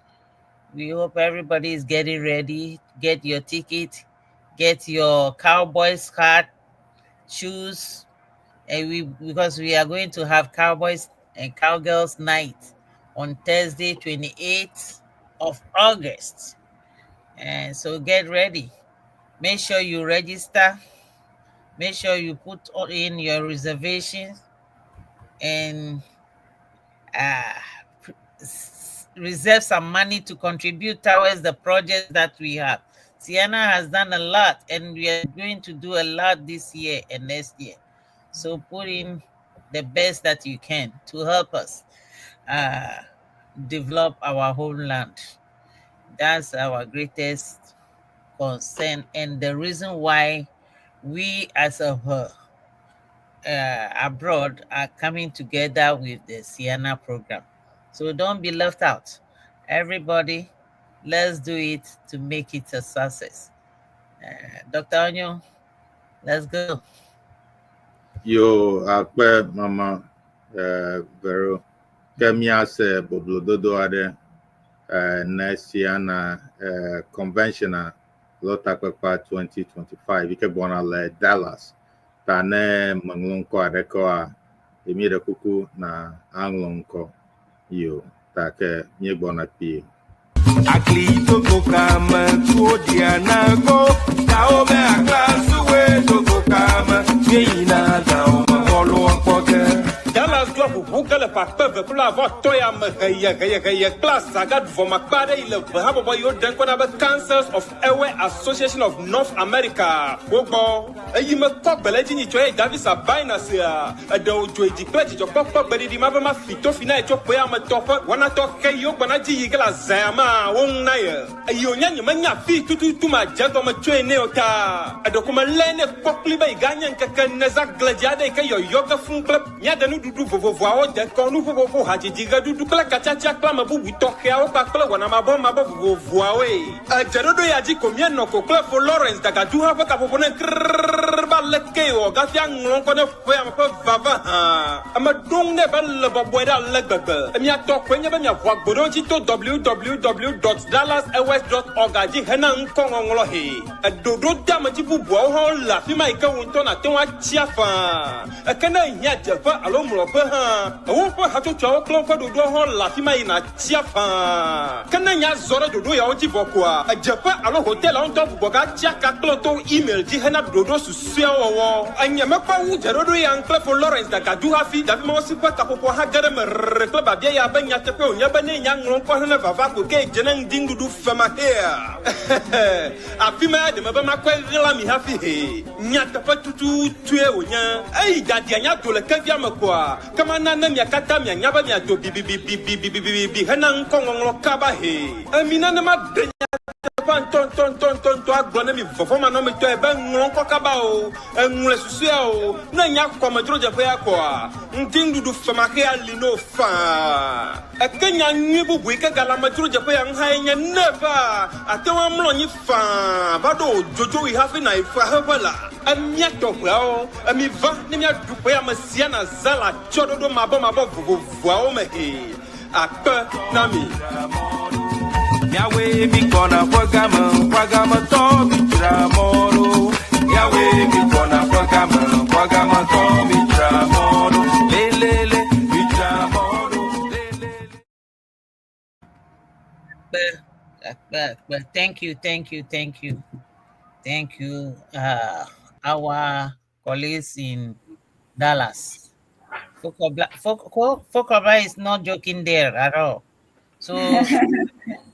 We hope everybody is getting ready. Get your ticket, get your Cowboys hat, shoes, and because we are going to have Cowboys and Cowgirls night on Thursday, 28th of August. And so get ready. Make sure you register. Make sure you put in your reservations and reserve some money to contribute towards the project that we have. Siena has done a lot, and we are going to do a lot this year and next year. So put in the best that you can to help us develop our homeland. That's our greatest concern, and the reason why we as a abroad are coming together with the Siena program. So don't be left out. Everybody, let's do it to make it a success. Dr. Enyo, let's go. Yo, Akpe Mama Vero, ke míase boblododo aɖe ne Siena convention Lotakpekpa 2025 yi ke gbɔna le Dallas. Ta ne meŋlɔ ŋkɔ aɖe kɔa, mí ɖe kuku na aŋlɔ ŋkɔ. Yo, ta ke míegbɔna kpie. Akli toko kama tuodia nago kao me aklasuwe toko kama yeina dao maholo apoke. Dallas doit vous le parfait pour avoir toya me kaya class saga for my body le habo yo den kona be Councils of Ewe Association of North America. Gogo eyi me ko beleji ni toya Davis abaina se a de ojoji pleji jo pop bedi di maba ma fito fina e jo poya me top wana to ke yo bana ji yigla zama won na ye eyi onya nyama nya fi tutu ma jago me twene ota adokuma lene kokli be ganya nkeke neza gladiade ke yo yoga fun club nya de dudu vovovoawo de konu vovovo hajijiga dudu kla kachacha kla mabu witokhea ba kla wana mabo vovovoawe ajerodo ya ji komie no ko kla for Lawrence daga duha ba ka popone ba leke o ga fi anglon ko ne fo am fa vava ha am dong ne ba le bobo da le gbegbe emi ato kwenye be mi avo gbodon ti to www.dallasews.org aji hena nko ngolo he dodo dam ti bubu ho la fi mai ka won to na te wa chia fa kana nya jefa alo mro fa ha wo fa ha to twa klon fa dodo ho la fi mai na chia fa kana nya zoro dodo ya o ti bokwa jefa alo hotel on top boga chia ka klon to email ji hena dodo susia wo anya me pa wu jerodo ya nkle for Lawrence da ka du ha fi da mo si pa ka popo ha gare me rekla ba bia ya ba nya te pe onya ba ne nya ngron ko hena vava ko ke jenen dingu du fama here afi ma de me ba ma kwa rila mi ha fi he nya te pa tutu tue onya ai da dia nya to le ka bia me kwa kama na na mi akata mi nya ba mi ato bi hena nko ngonglo ka ba he amina na ma de ton agbona mi fofoma no mi to e ba nglon ko kaba o enule susu o na nya kwa madro je fa kwa ndindu du fama ke ali no fa e kenya nyi bubu ke gala madro je fa nha nya never atewa mlo nyi fa ba do jojo we have na ifa ha bala amia to kwa o ami va ni mi adu pa ma sia na zala chododo mabo vuvu o me he Apprend.Ewe Yawe mi kona kwagama to bitra moro. Yawe mi kona kwagama to bitra moro. Lelele bitra moro. Lelele. Thank you. Our colleagues in Dallas. Fokobla is not joking there at all. So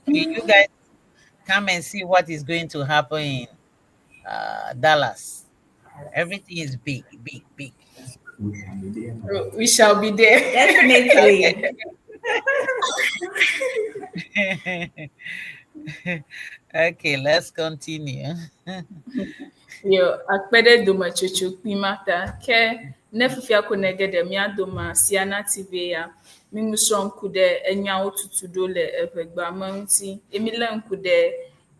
you guys come and see what is going to happen in Dallas. Everything is big. We shall be there. Definitely. Okay, let's continue. Yo, akpede do machuchu pimata ke nefufia ko negede mi adoma siana TV ya mi muson kude nyawo tutuɖo le EÚEGBE amanti emile nkude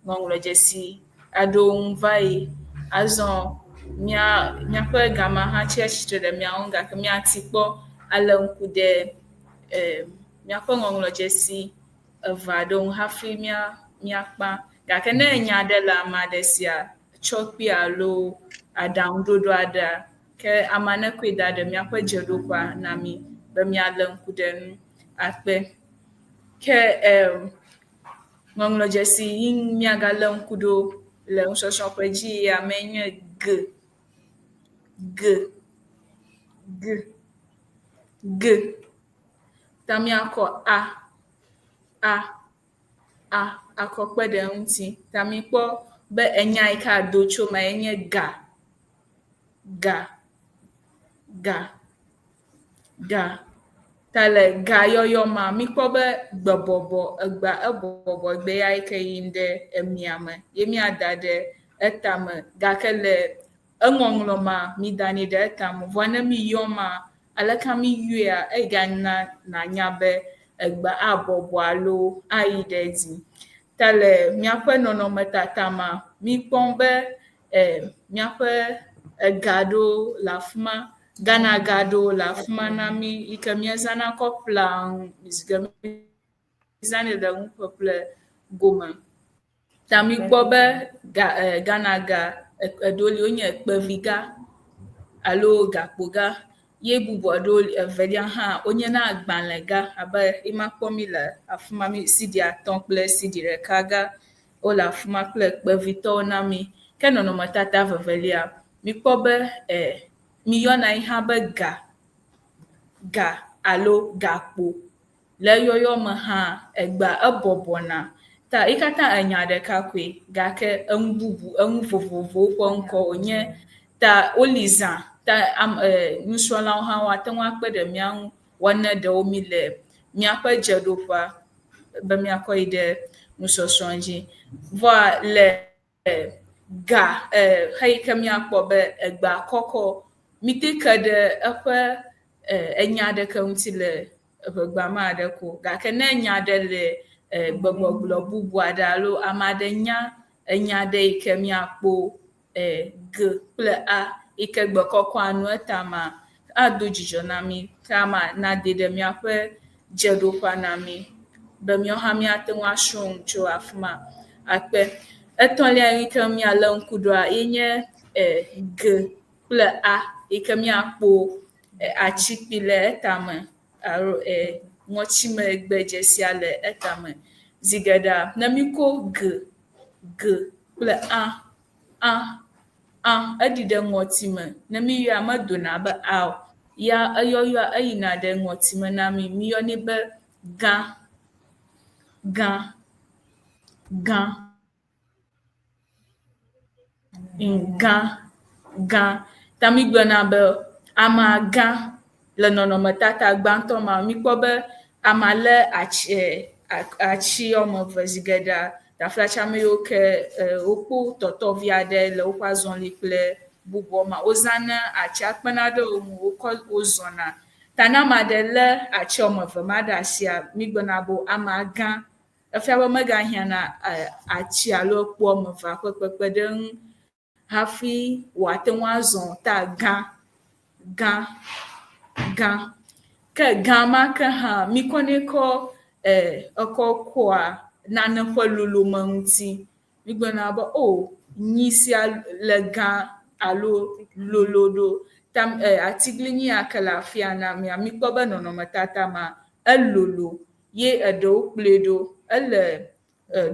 ŋɔŋlɔdzesi ado vai azon mia pe gama ha chechitre de mia onga ke mia tikpo ale nkude mia pe ŋɔŋlɔdzesi eva do hafi mia kpa gake ne nya de la madesia chokpi alo adamdodo ada ke amane kweda de mia pe jedopa na mi be mia le nkuden akpe ke ŋɔŋlɔdzesi yin mia ga le nkudo le nsoso peji ya menye g ta mia ko a akọ kpeɖeŋuti ta mi kpɔ be enya ika do tso ma enye ga ta le ga yɔyɔ ma mi kpɔ be gbɔbɔbɔ gbe ya ike yin ɖe emia me ye mia da ɖe etame gake le eŋɔŋlɔ ma mi dani ɖe etame vɔ ne mi yɔ ma aleka mi yɔa ega na nya be egbe abɔbɔ alo ayi ɖe dzi ta le miaƒe nɔnɔmetata ma mi kpɔm be miaƒe ega ɖo le afi ma Ghana ga ɖo le afi ma na mi yi ke miezana kɔ ƒlea mizanɛ le ŋuƒeƒle gome ta mi kpɔ be Ghana ga eɖewo li wonye kpeviga alo gakpoga ye bubu aɖewo evelia hã wonye na agbalẽga abe ema kpɔ mi le afi ma mi CD 5 kple CD 1 ga wole afi ma kple kpevitɔwo na mi ke nɔnɔmetata vevelia mi kpɔ be mi yɔna yi hã be ga alo gakpo le yɔyɔ me hã egba ebɔbɔna ta yi katã enya ɖeka koe gake eŋu vovovowo ƒe ŋkɔ wonye ta woli zã ta nusrɔ̃lawo hã woate ŋu akpe ɖe mia ŋu woane ɖewo mi le miaƒe dzeɖoƒea be miakɔ yi ɖe nusɔsrɔ̃ dzi vɔa le ga heyi ke miakpɔ be egba kɔkɔ mi te ke ɖe eƒe enya ɖeke ŋuti le EÚEGBE ma ɖe ko gake ne enya ɖe le gbegbɔgblɔ bubu aɖe alo ame aɖe nya enya ɖe yi ke miakpɔ g kple a ikegbe kɔkɔ anu etama ado dzidzɔ na mi kama na de ɖe miaƒe dzeɖoƒa na mi be míawo hã míate ŋu asrɔ̃ ŋu tso afi ma. Akpe etɔ̃lia yi ke míale ŋku ɖoa yenye g kple a yi ke míakpɔ atsikpi le etame alo ŋɔtime gbejesia le etame. Zi geɖea ne mi ko g kple a eɖi ɖe ŋɔtime ne mi yɔa medona be a o, ya eyɔyɔa eyina ɖe ŋɔtime na mi, mi yɔnɛ be gã ta mi gblɔna be ama gã le nɔnɔmetata gbãtɔ ma mi kpɔ be ama lé atsi wɔme eve zi geɖea taflatsa ame yiwo ke wokpɔ tɔtɔvi aɖe le woƒe azɔli kple bubuɔ ma wozãna atsia kpena ɖe wo ŋu wozɔna ta ne ame aɖe lé atsi wɔme eve ma ɖe asia mi gblɔna be ama gã efia be megahiãna atsi alo kpo wɔme evea ƒe kpekpe ɖe ŋu hafi wòate ŋu azɔ ta gã ke gã ma ke hã mi kɔnɛ kɔ ekɔ kɔa nane ƒe lolome ŋuti. Mi gblɔna be o nyi sia le gã alo lolo ɖo. Atiglinyi ya ke le afia na mia mi kpɔ be nɔnɔmetata ma elolo ye eɖewo kplɔe ɖo ele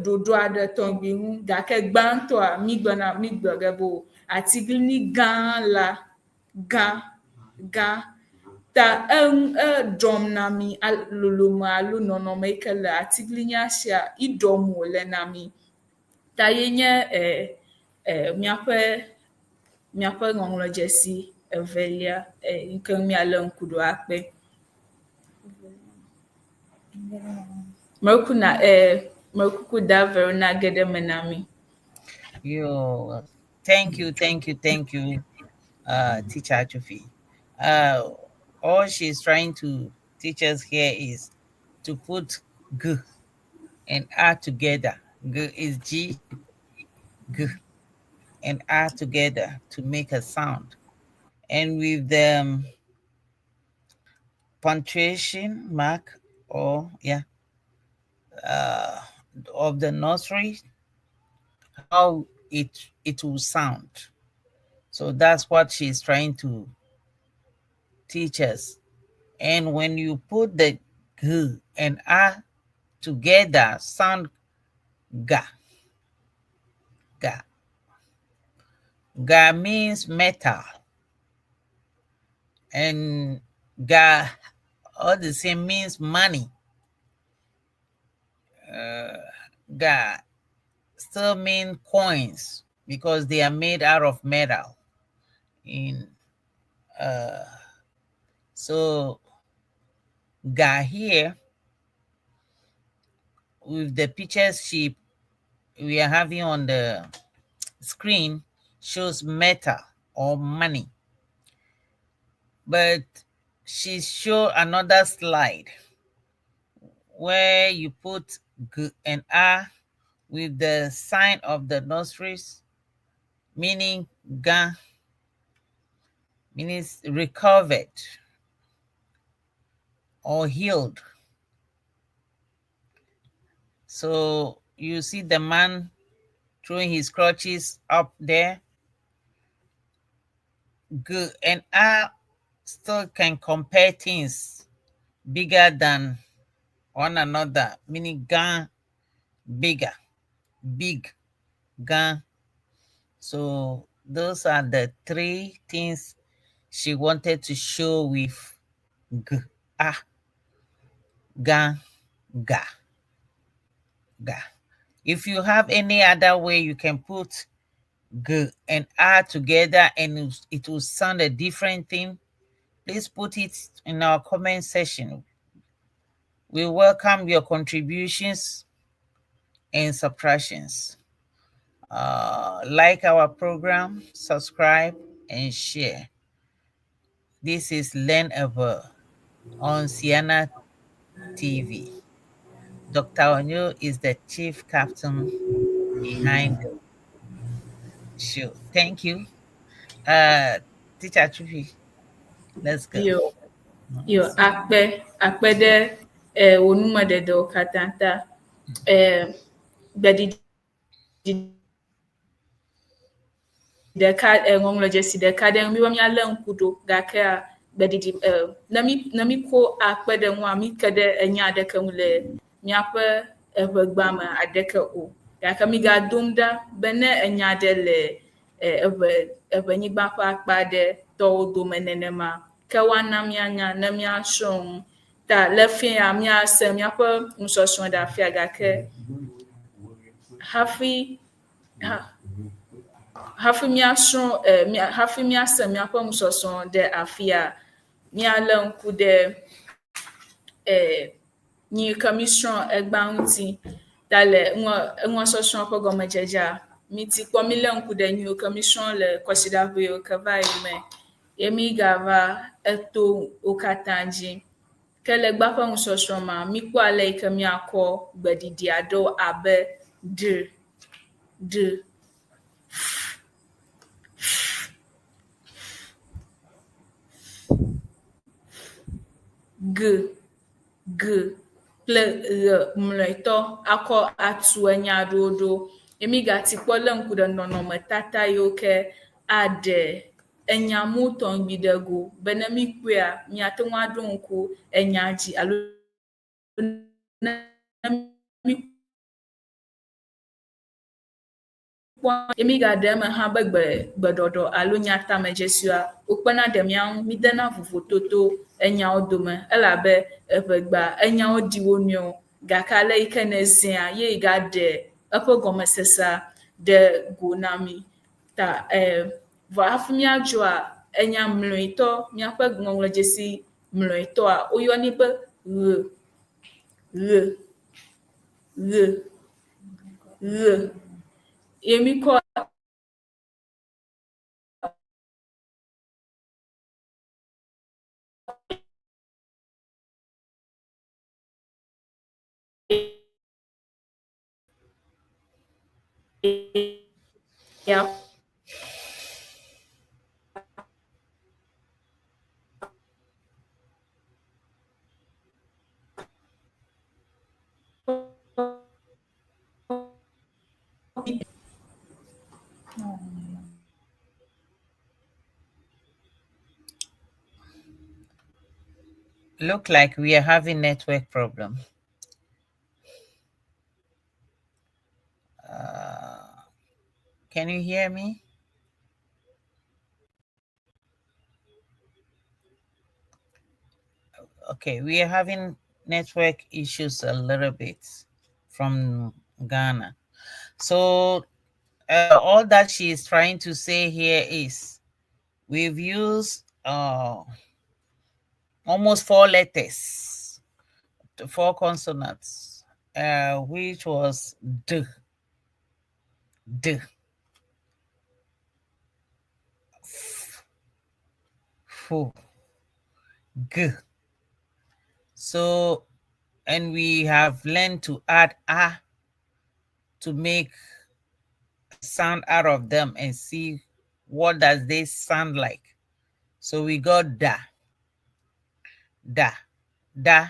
ɖoɖo aɖe tɔgbi ŋu gake gbãtɔa mi gblɔ ge be atiglinyi gã la gã ta eɖɔm na mi lolome alo nɔnɔme yi ke le atiglinyia sia iɖɔm wòle na mi ta ye nye míaƒe ŋɔŋlɔdzesi evelia yi ke míale ŋku ɖo akpe. Mekuku da Vero na ge ɖe me na mi. Yo, thank you, Teacher Achufi. All she's trying to teach us here is to put g and a together. G is G, and a together to make a sound. And with the punctuation mark of the nursery, how it will sound. So that's what she's trying to teach us. And when you put the g and a together, sound ga. Ga means metal. And ga all the same means money. Ga still mean coins because they are made out of metal. So ga here with the pictures we are having on the screen shows metal or money, but she showed another slide where you put g and a with the sign of the nurseries, meaning ga, meaning recovered or healed. So you see the man throwing his crutches up there. G and a still can compare things bigger than one another, meaning ga, bigger, big, ga. So those are the three things she wanted to show with g, a, ga. If you have any other way you can put g and a together and it will sound a different thing, please put it in our comment section. We welcome your contributions and subtractions. Like our program, subscribe, and share. This is Learn Ever on Sienna TV. Dr. Enyo is the chief captain behind the show. Thank you. Teacher Chufi, let's go. Yo, akpe de onuma de do katanta bedi de ka ŋɔŋlɔdzesi ɖeka ɖe mi wamia le ŋku ɖo gake beɖiɖi ne mi ko akpe ɖe ŋua mi ke ɖe enya aɖeke ŋu le miaƒe eʋegba me aɖeke o gake mi ga dom ɖa be ne enya aɖe le eʋenyigba ƒe akpa ɖe tɔwo dome nenema ke woana míanya ne míasrɔ̃ ŋu ta le fi ya míase míaƒe nusɔsrɔ̃ ɖe afia gake hafi míase míaƒe nusɔsrɔ̃ ɖe afia míale ŋku ɖe nyi ke mísrɔ̃ egba ŋuti ta le eŋuasɔsrɔ̃ ƒe gɔmedzedzea miti kpɔ míle ŋku ɖe nyiwo ke mísrɔ̃ le kɔsiɖaʋe yiwo ke va yi me ye mi gava eto wo katã dzi ke le gba ƒe nusɔsrɔ̃ ma míkpɔ ale yi ke míakɔ gbeɖiɖi aɖewo abe g kple mlɔetɔ akɔ atu enya aɖewo ɖo ye mi gati kpɔ le ŋku ɖe nɔnɔmetata yiwo ke aɖe enya mu tɔŋgbi ɖe go be ne mi kpɔa miate ŋu aɖo ŋku enya dzi alo ne mi ye mi ga ɖe eme hã be gbeɖɔɖɔ alo nyatamedzesiwoa wokpena ɖe mia ŋu mi dena vovototo enyawo dome elabe eʋegba enyawo ɖi wo nɔewo gake ale yi ke ne zẽa ye ga ɖe eƒe gɔmesesea ɖe go na mi ta vɔ hafi míadzɔa enya mlɔetɔ míaƒe ŋɔŋlɔdzesi mlɔetɔa woyɔnɛ be ɣ ye mi kɔ ya Look like we are having network problem. Can you hear me? Okay, we are having network issues a little bit from Ghana. So all that she is trying to say here is we've used almost 4 letters, 4 consonants, which was D, F, G. So, and we have learned to add A to make sound out of them and see what does they sound like. So we got da, da, da,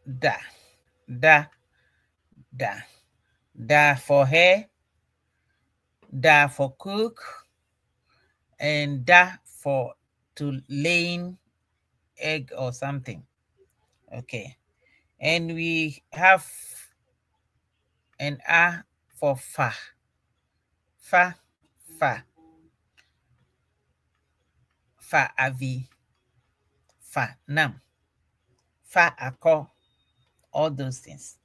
da, da, da, da for hair, da for cook, and da for to laying egg or something. Okay, and we have an A for fa, fa, fa, fa avi, fa nam, fa ako, all those things.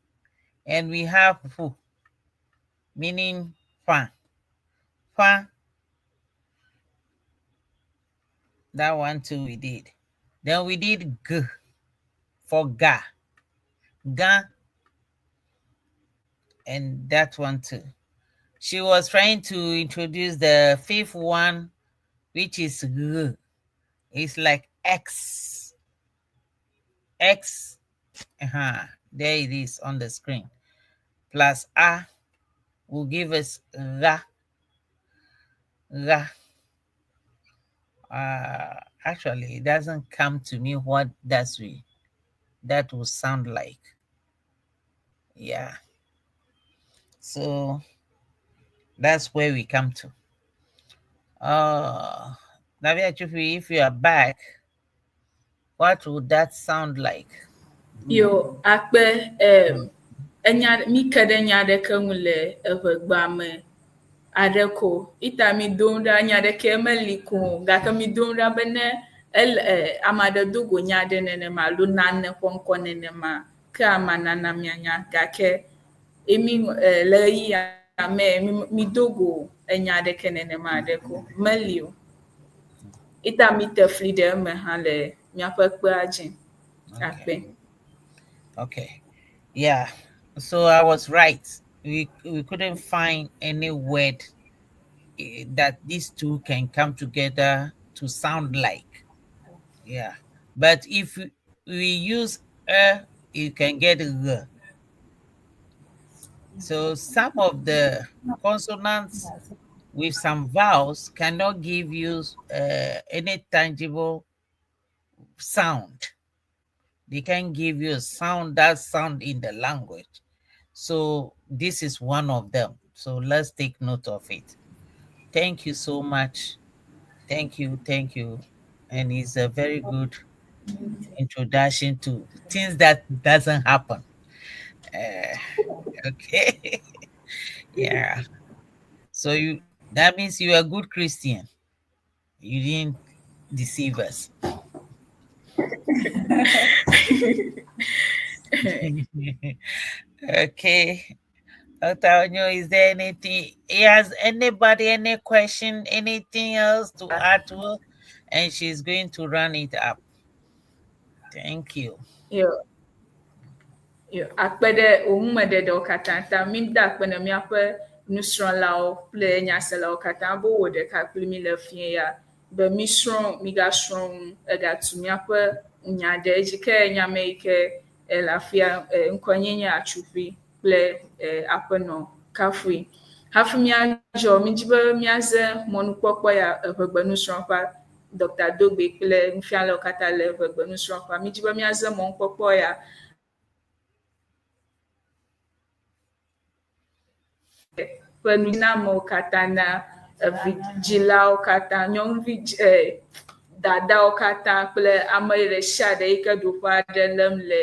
And we have fu, meaning fa, fa. That one too we did. Then we did g for ga, ga, and that one too. She was trying to introduce the 5th one, which is g. It's like X. X, there it is on the screen. Plus A will give us ra. Ra. Actually, it doesn't come to me what that will sound like. Yeah. So that's where we come to. If you are back, what would that sound like? Yo, akpe mi kede nya ɖeke ŋu le eʋegba me aɖe ko. Ita mi dom ɖa nya ɖeke meli ko o, gake mi dom ɖa be ne ame aɖe do go nya ɖe nenema alo nane ƒe ŋkɔ nenema, ke ama nana mianya, gake emi le ɣeyiɣia me mi do go enya ɖeke nenema aɖe ko, meli o. Ita mi te fli ɖe eme hã le miaƒe kpea dzi. Akpe. Okay. Yeah. So I was right. We couldn't find any word that these two can come together to sound like. Yeah. But if we use you can get r. So some of the consonants with some vowels cannot give you any tangible sound. They can give you a sound in the language. So this is one of them. So let's take note of it. Thank you so much. Thank you. And it's a very good introduction to things that doesn't happen. Okay. Yeah. So that means you're a good Christian. You didn't deceive us. Okay. Dr. Enyo, is there anything? Has anybody any question, anything else to add to her? And she's going to run it up. Thank you. Yo, akpe ɖe wo ŋume ɖeɖewo katã ta mi da akpe ne miaƒe nusrɔ̃lawo kple nyaselawo katã be wo ɖeka kpli mi le fie ya be migasrɔ̃ ŋu egatu miaƒe nya ɖe edzi ke nyame yi ke le afia ŋkɔnye nye atsuƒui kple aƒenɔ kafui. Hafi miadzɔ mi dzi be miaze mɔnukpɔkpɔ ya eʋegbe nusrɔ̃ƒea Dr Dogbey kple nufialawo katã le eʋegbe nusrɔ̃ƒea mi dzi be miaze mɔnukpɔkpɔ ya ƒe nunamewo katã na evidzilawo katã, nyɔnuvi dadawo katã kple ame ɖe sia ɖe yi ke ɖoƒe aɖe lém le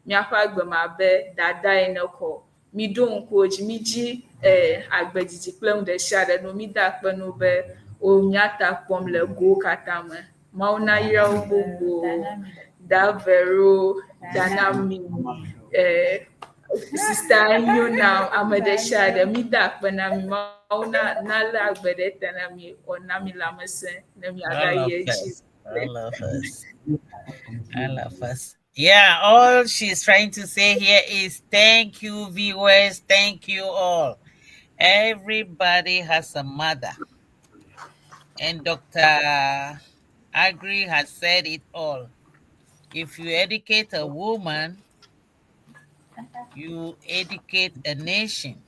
míaƒe agbeme abe dada ene xɔ. Mi ɖo ŋkuwo dzi, mi dzi agbedzidzi kple ŋu ɖe sia ɖe no, mi da akpe no be wo míata kpɔm le gowo katã me. Mawu nayra wo gbogbo, Daa Vero, Daa Naami, Sister Enyo na ame ɖe sia ɖe, mi da akpe na mi, Mawu nalé agbe ɖe te na mi, wòna mi lãmesẽ ne miagayi edzi. I love us. Yeah, all she's trying to say here is thank you, viewers. Thank you all. Everybody has a mother. And Dr. Agri has said it all. If you educate a woman, you educate a nation.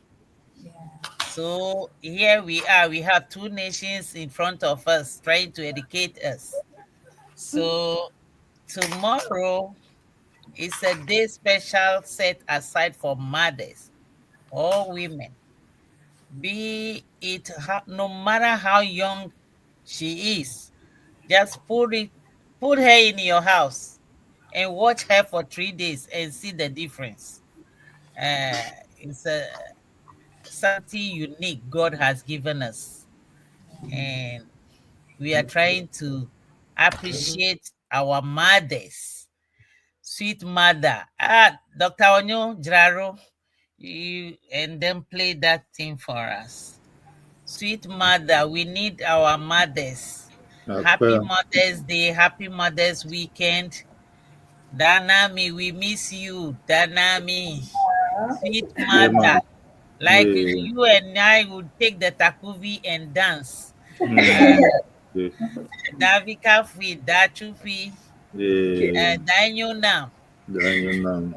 So here we are. We have two nations in front of us trying to educate us. So tomorrow is a day special set aside for mothers or women. Be it no matter how young she is, just put her in your house and watch her for 3 days and see the difference. It's something unique God has given us, and we are trying to appreciate our mothers. Sweet mother. Dr. Onyo Jraro, and then play that thing for us. Sweet mother, we need our mothers. Happy Mother's Day, happy Mother's Weekend. Daa Naami, we miss you. Daa Naami, sweet mother. Like you and I would take the takuvi and dance. Davika Fui, Dachufi, Daa Enyo now.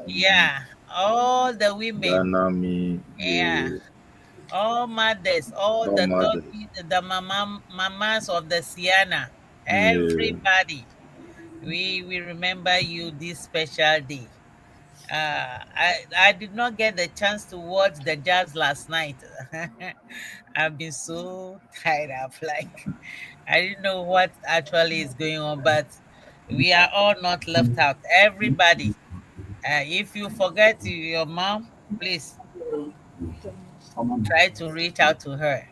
Yeah, all the women. Daa Naami. Yeah. all mothers, all the mothers. the mamas of the Siena, Yeah. everybody. We remember you this special day. I did not get the chance to watch the jazz last night. I've been so tired of I didn't know what actually is going on, but we are all not left out. Everybody. If you forget your mom, please try to reach out to her.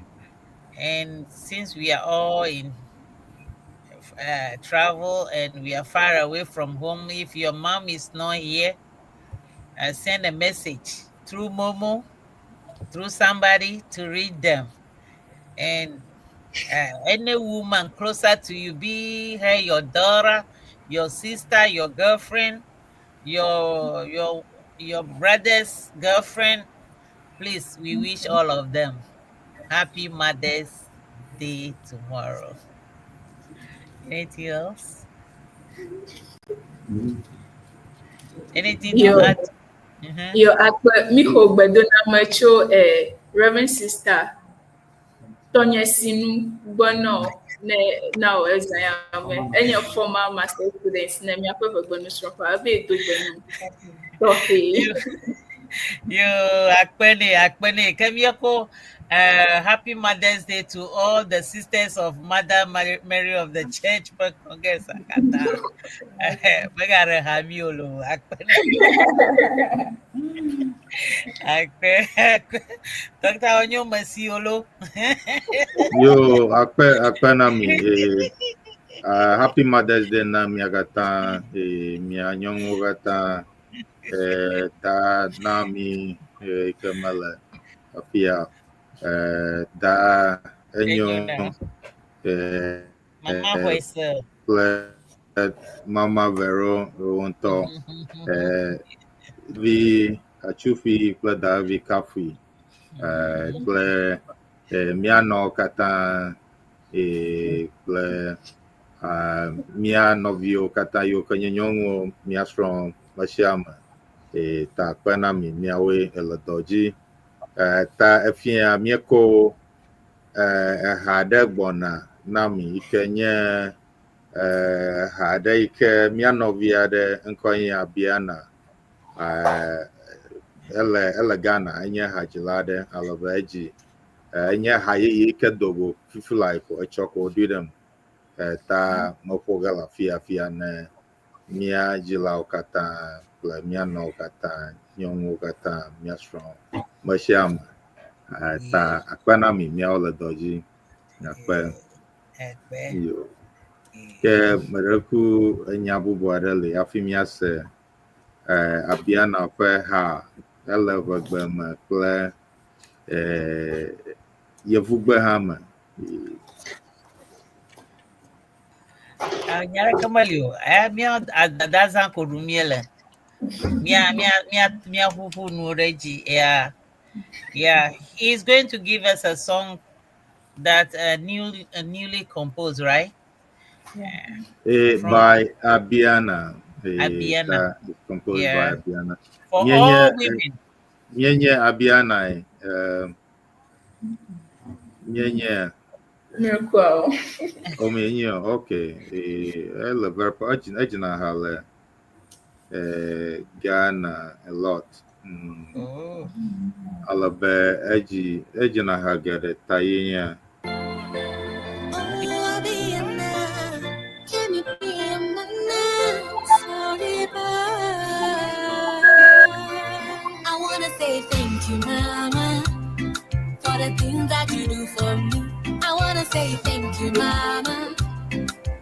And since we are all in travel and we are far away from home, if your mom is not here, send a message through Momo, through somebody to read them. And any woman closer to you, be her your daughter, your sister, your girlfriend, your brother's girlfriend, please, we wish all of them happy Mother's Day tomorrow. Anything else? Anything to add? Yo, mi hogbe do na macho Reverend Sister Tonya Sinu Bono na o exam any former master students na mi akwa gbonu so fa be do gbenu. Okay. Yo, Akpene, Kemiako, happy Mother's Day to all the sisters of Mother Mary of the Church. Dr. Enyo Masiolo. Yo, Akpe Naami. Happy Mother's Day na miagata, míanya gata. Daa Naami Kamala Apia Daa Enyo Mama Vero Ewetɔwo vi achufi kple davi kafui kple míanɔ katã kple mía nɔviwo katã yiwo ke nye nyɔnuwo míasrɔ̃ mesiame ta kpe na mi míawoe le dɔ dzi ta efia míeko ha ɖe gbɔna na mi yi ke nye ha ɖe yi ke mía nɔvi aɖe ŋkɔ nye Abiana ele Ghana enye hadzila aɖe alebe edzi enye ha yeye yi ke dogo fifi la ko etsɔ ko ɖoe ɖem ta meƒo ge le afia ne mía dzilawo katã kple mía nɔwo katã nyɔnuwo katã mía srɔ̃ me sia me ta akpe na mi míawo le dɔ dzi akpe yo ke meɖe ku enya bubu aɖe le hafi míase Abiana ƒe ha ele ʋegbe me kple yevugbe hã me. Nyara kamalio, mia adazan ko rumiele. Mia hufu nureji. Yeah. He's going to give us a song that newly composed, right? By Abiana. Abiana. Composed by Abiana. For all women. Míanya Abiana. Míanya. Miracle. Oh, míanya. Okay. Elle verbe ejina hale Ghana a lot. Oh. Alabe ejina hagere tayenya. Say thank you, Mama, for the things that you do for me. I wanna say thank you, Mama,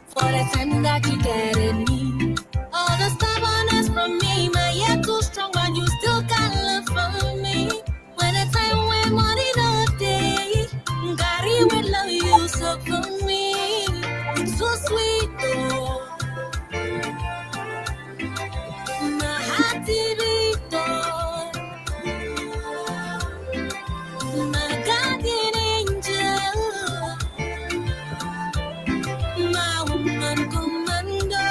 for the time that you carried me. All the stubbornness from me, my head too strong, but you still got love for me. When the time when money no day, God will love you so for me. It's so sweet, though. My heart did it, though. My guardian angel, my woman commando,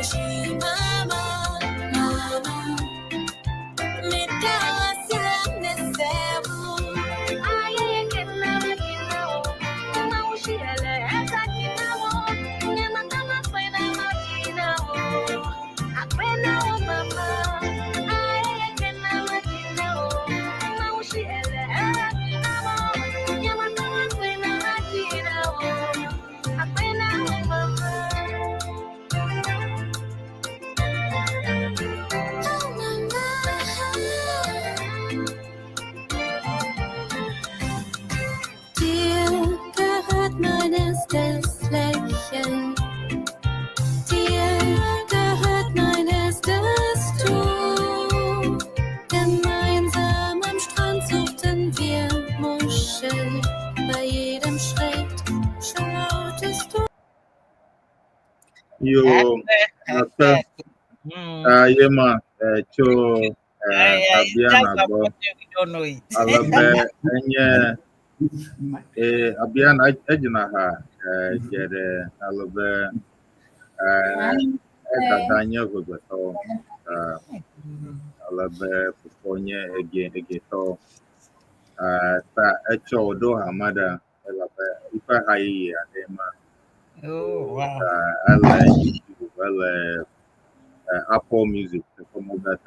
She mama, mama, me down sing the sebu. I can never get now. Now she has a now. Never come up when I'm not now. I pray now, mama. I can never get now. Now she has a now. Never come up when I'm not now. I pray now, mama. Dir gehört mein erstes Lächeln. Dir gehört mein erstes Tuch. Gemeinsam am Strand suchten wir Muscheln. Bei jedem Schritt schautest du. Yo, Ďɔkta, yema, cho, Abiana bo, We don't know it. alabe, enye, Abiana, ejina ha, jere, alabe, ekadanye gogoto, alabe, pufonye, egeto, ta, echo, do hamada, alabe, ipa hayi, adema, Oh, wow. Well, Apple Music, from all that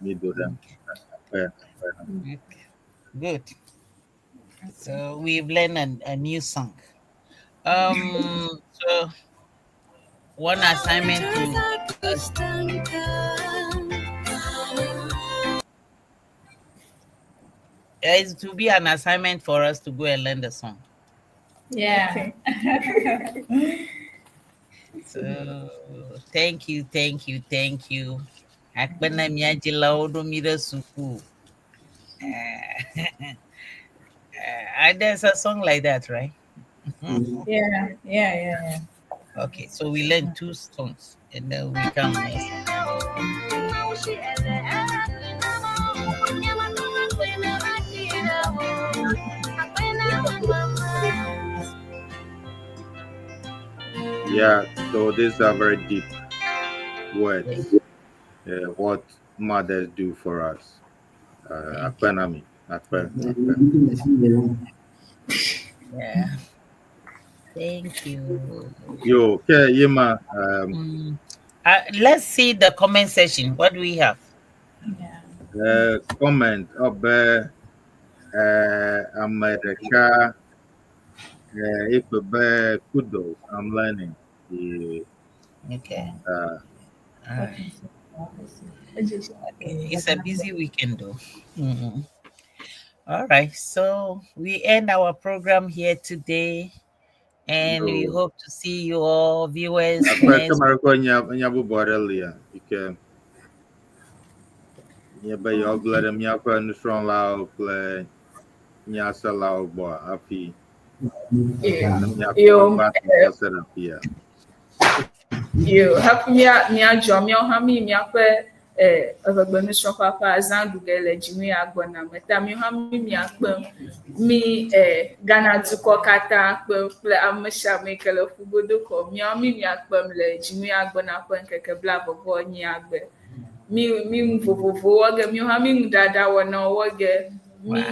me do them. Good. So we've learned a new song. So one assignment is to be an assignment for us to go and learn the song. Yeah. So thank you. Akbana miajila odo mira suku. There's a song like that, right? Yeah. Okay, so we learn 2 songs and then we come next. Yeah, so these are very deep words. What mothers do for us. Apprend.Ewe. Yeah. Thank you. Yo, okay, Yema. Let's see the comment section. What do we have? Comment about America. Kudos. I'm learning. Okay. Okay. It's a busy weekend though. All right, so we end our program here today, and we hope to see you all viewers next. You happy me join me hami me akpe evegbenu so papa azan dugele jimi agbona meta mi hami mi akpe mi Ghana duko kata akpe amsha me kele fugodo ko mi hami mi akpe le jimi agbona ko nkeke bla bobo nyi agbe mi vovovo wage mi hami dada wona wage mi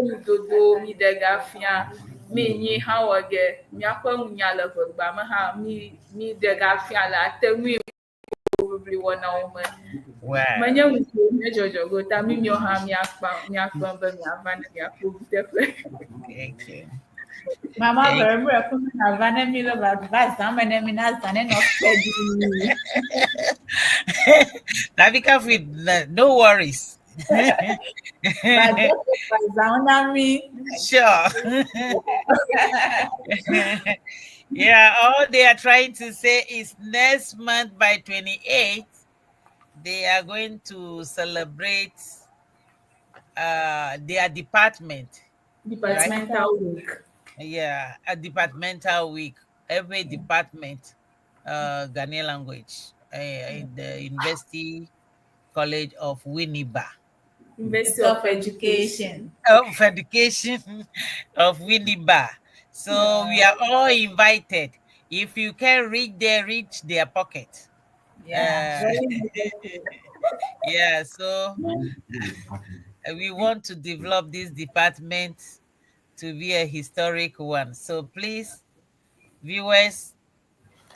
mi dodo mi degafia mi nyi ha wage mi akwa nya le gbagba ma ha mi degafia la temi probably wona o me manya mi jojo go ta mi ha mi akpa be mi avana mi akpo tefe Mama very come na vana mi lo ba sama na mi na zane no steady. Navika with no worries. Sure. Yeah, all they are trying to say is next month by 28th, they are going to celebrate their departmental week. Yeah, a departmental week. Every department, Ghanaian language, in the University College of Winneba. University of Education. Of Winneba. So we are all invited. If you can reach their pocket. Yeah. Yeah, so we want to develop this department to be a historic one. So please, viewers,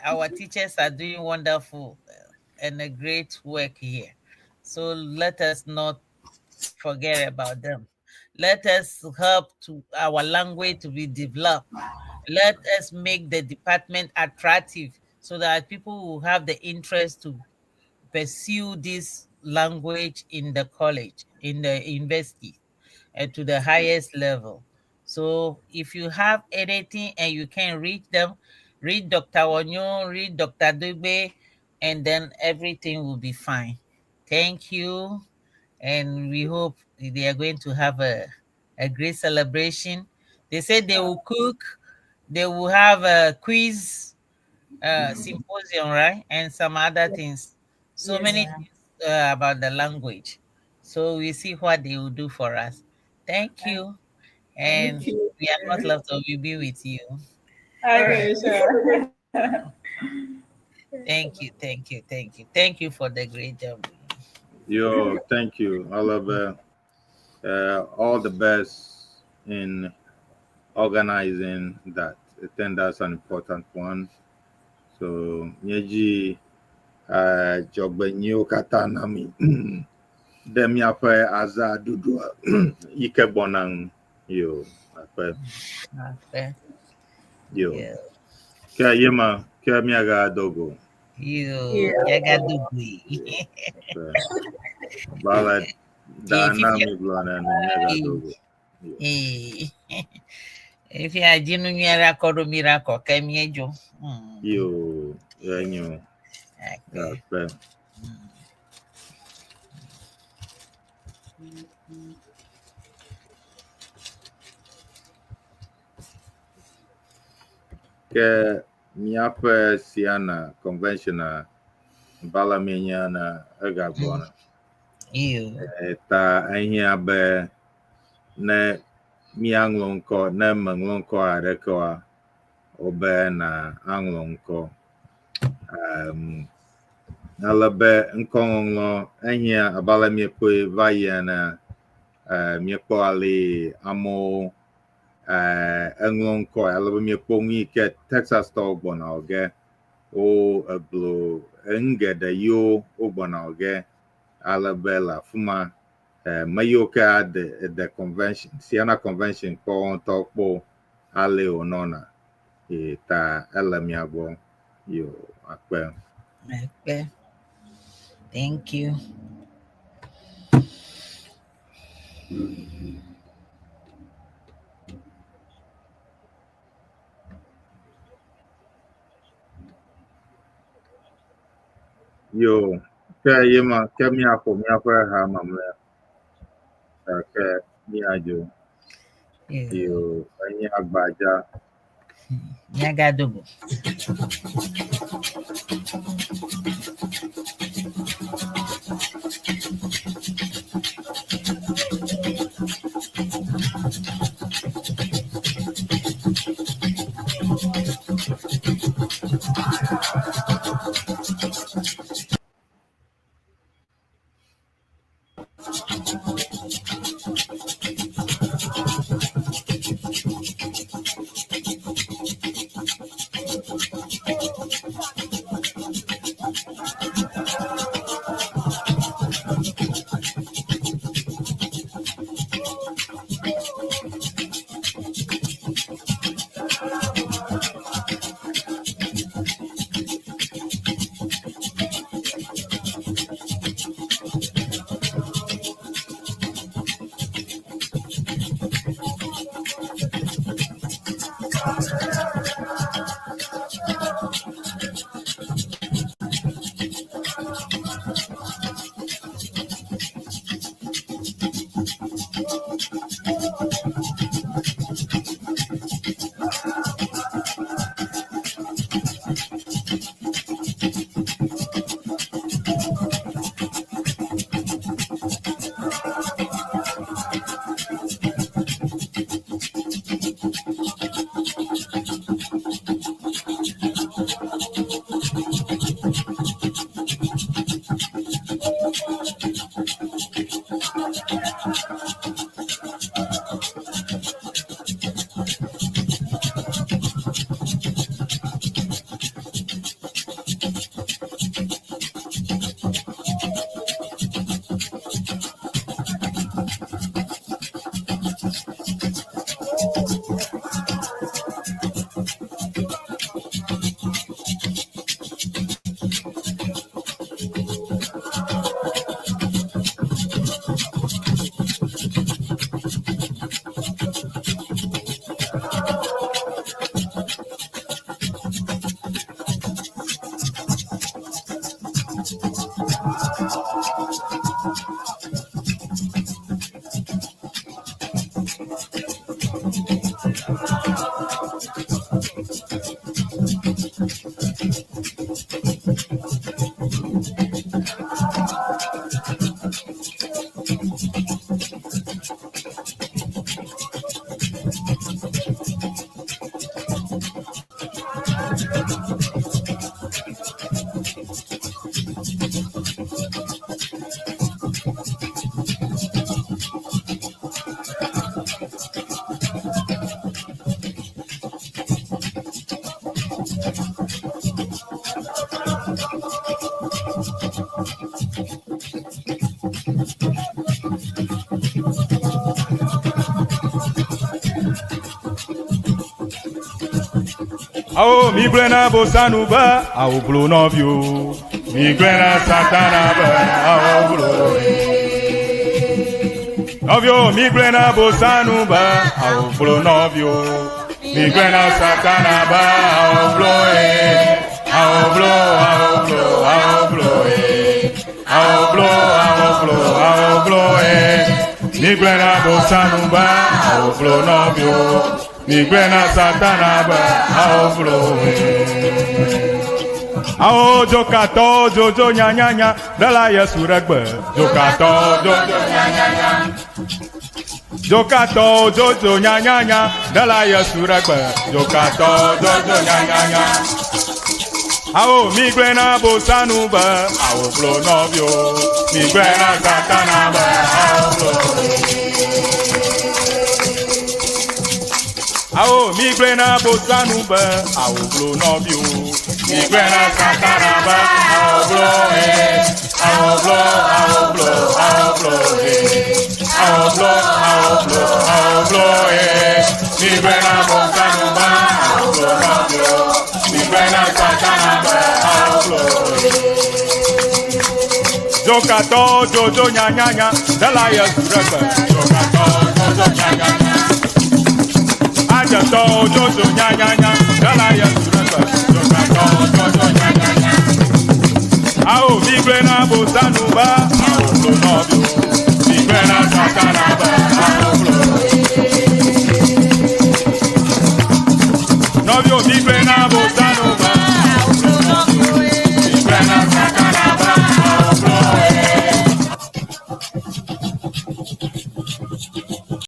our teachers are doing wonderful and a great work here. So let us not forget about them. Let us help to our language to be developed. Let us make the department attractive so that people will have the interest to pursue this language in the college, in the university, and to the highest level. So if you have anything and you can reach them, read Dr. Enyo, read Dr. Dogbey, and then everything will be fine. Thank you. And we hope they are going to have a great celebration. They said they will cook, they will have a quiz, symposium, right? And some other things. So Yes, many ma'am. things about the language. So we see what they will do for us. Thank you. And Thank you. we are not left, so we'll be with you. Okay, sure. Thank you, thank you, thank you. Thank you for the great job. Yo, thank you. All the best in organizing that. I think that's an important one. So, Nyeji Jogbenyo Kata Nami. Demi ape aza dudua ike bonang yo ape Okay. yo. Yeah. Kia yema kia miaga dogo. You, Dogbey. Bala Daa If you- Naami blana miaga dogo. If you are Jinu Miracle, Miracle, came here. Yo, Enyo. Okay. Ape. Ke miape siana conventional bala míanya na egabona. You. Ta ahia be ne mianglonko ne manglonko arekoa obe na anglonko. Nalabe nkonglo ahia abala miepo vaya na miepo ali amo anglonko alabe miepo ke Texas to bona oge o blo engede yo obona oge alabella fuma mayoka the convention Siena convention ko tokpo ale onona ta elamiabo yo akpe. Okay. Thank you. Yo ke yema ke miapo ha mamle ke miajo yo anyi agbaja Nyagadogo. Ao mi glena bosanu ba, ao blo novio. Mi glena satana ba, ao blo. Novio, mi glena bosanu ba, ao blo novio. Mi glena satana ba, ao blo ao blo, ao blo, ao blo ao blo, ao blo, ao blo Mi glena bosanu ba, ao blo novio. Mi glena satana ba, ao blo Ao jokato jojo nya nya nya dala Yesu regbe jokato jojo nya nya nya jokato jojo nya nya nya dala Yesu regbe jokato jojo nya nya nya Ao mi glena bosanu ba ao blo novio mi glena satana ba ao blo Ao mi glena bosanu ba ao blo novio mi glena satana ba ao blo ao blo ao blo ao blo ao blo ao blo ao blo mi glena bosanu ba ao blo novio mi glena satana ba ao blo Jokato jojo nya nya nya dala Yesu regbe jokato jojo nya nya nya Ajato jojo nya nya nya dala Yesu regbe jokato jojo nya nya nya Ao mi glena bosanu ba ao blo novio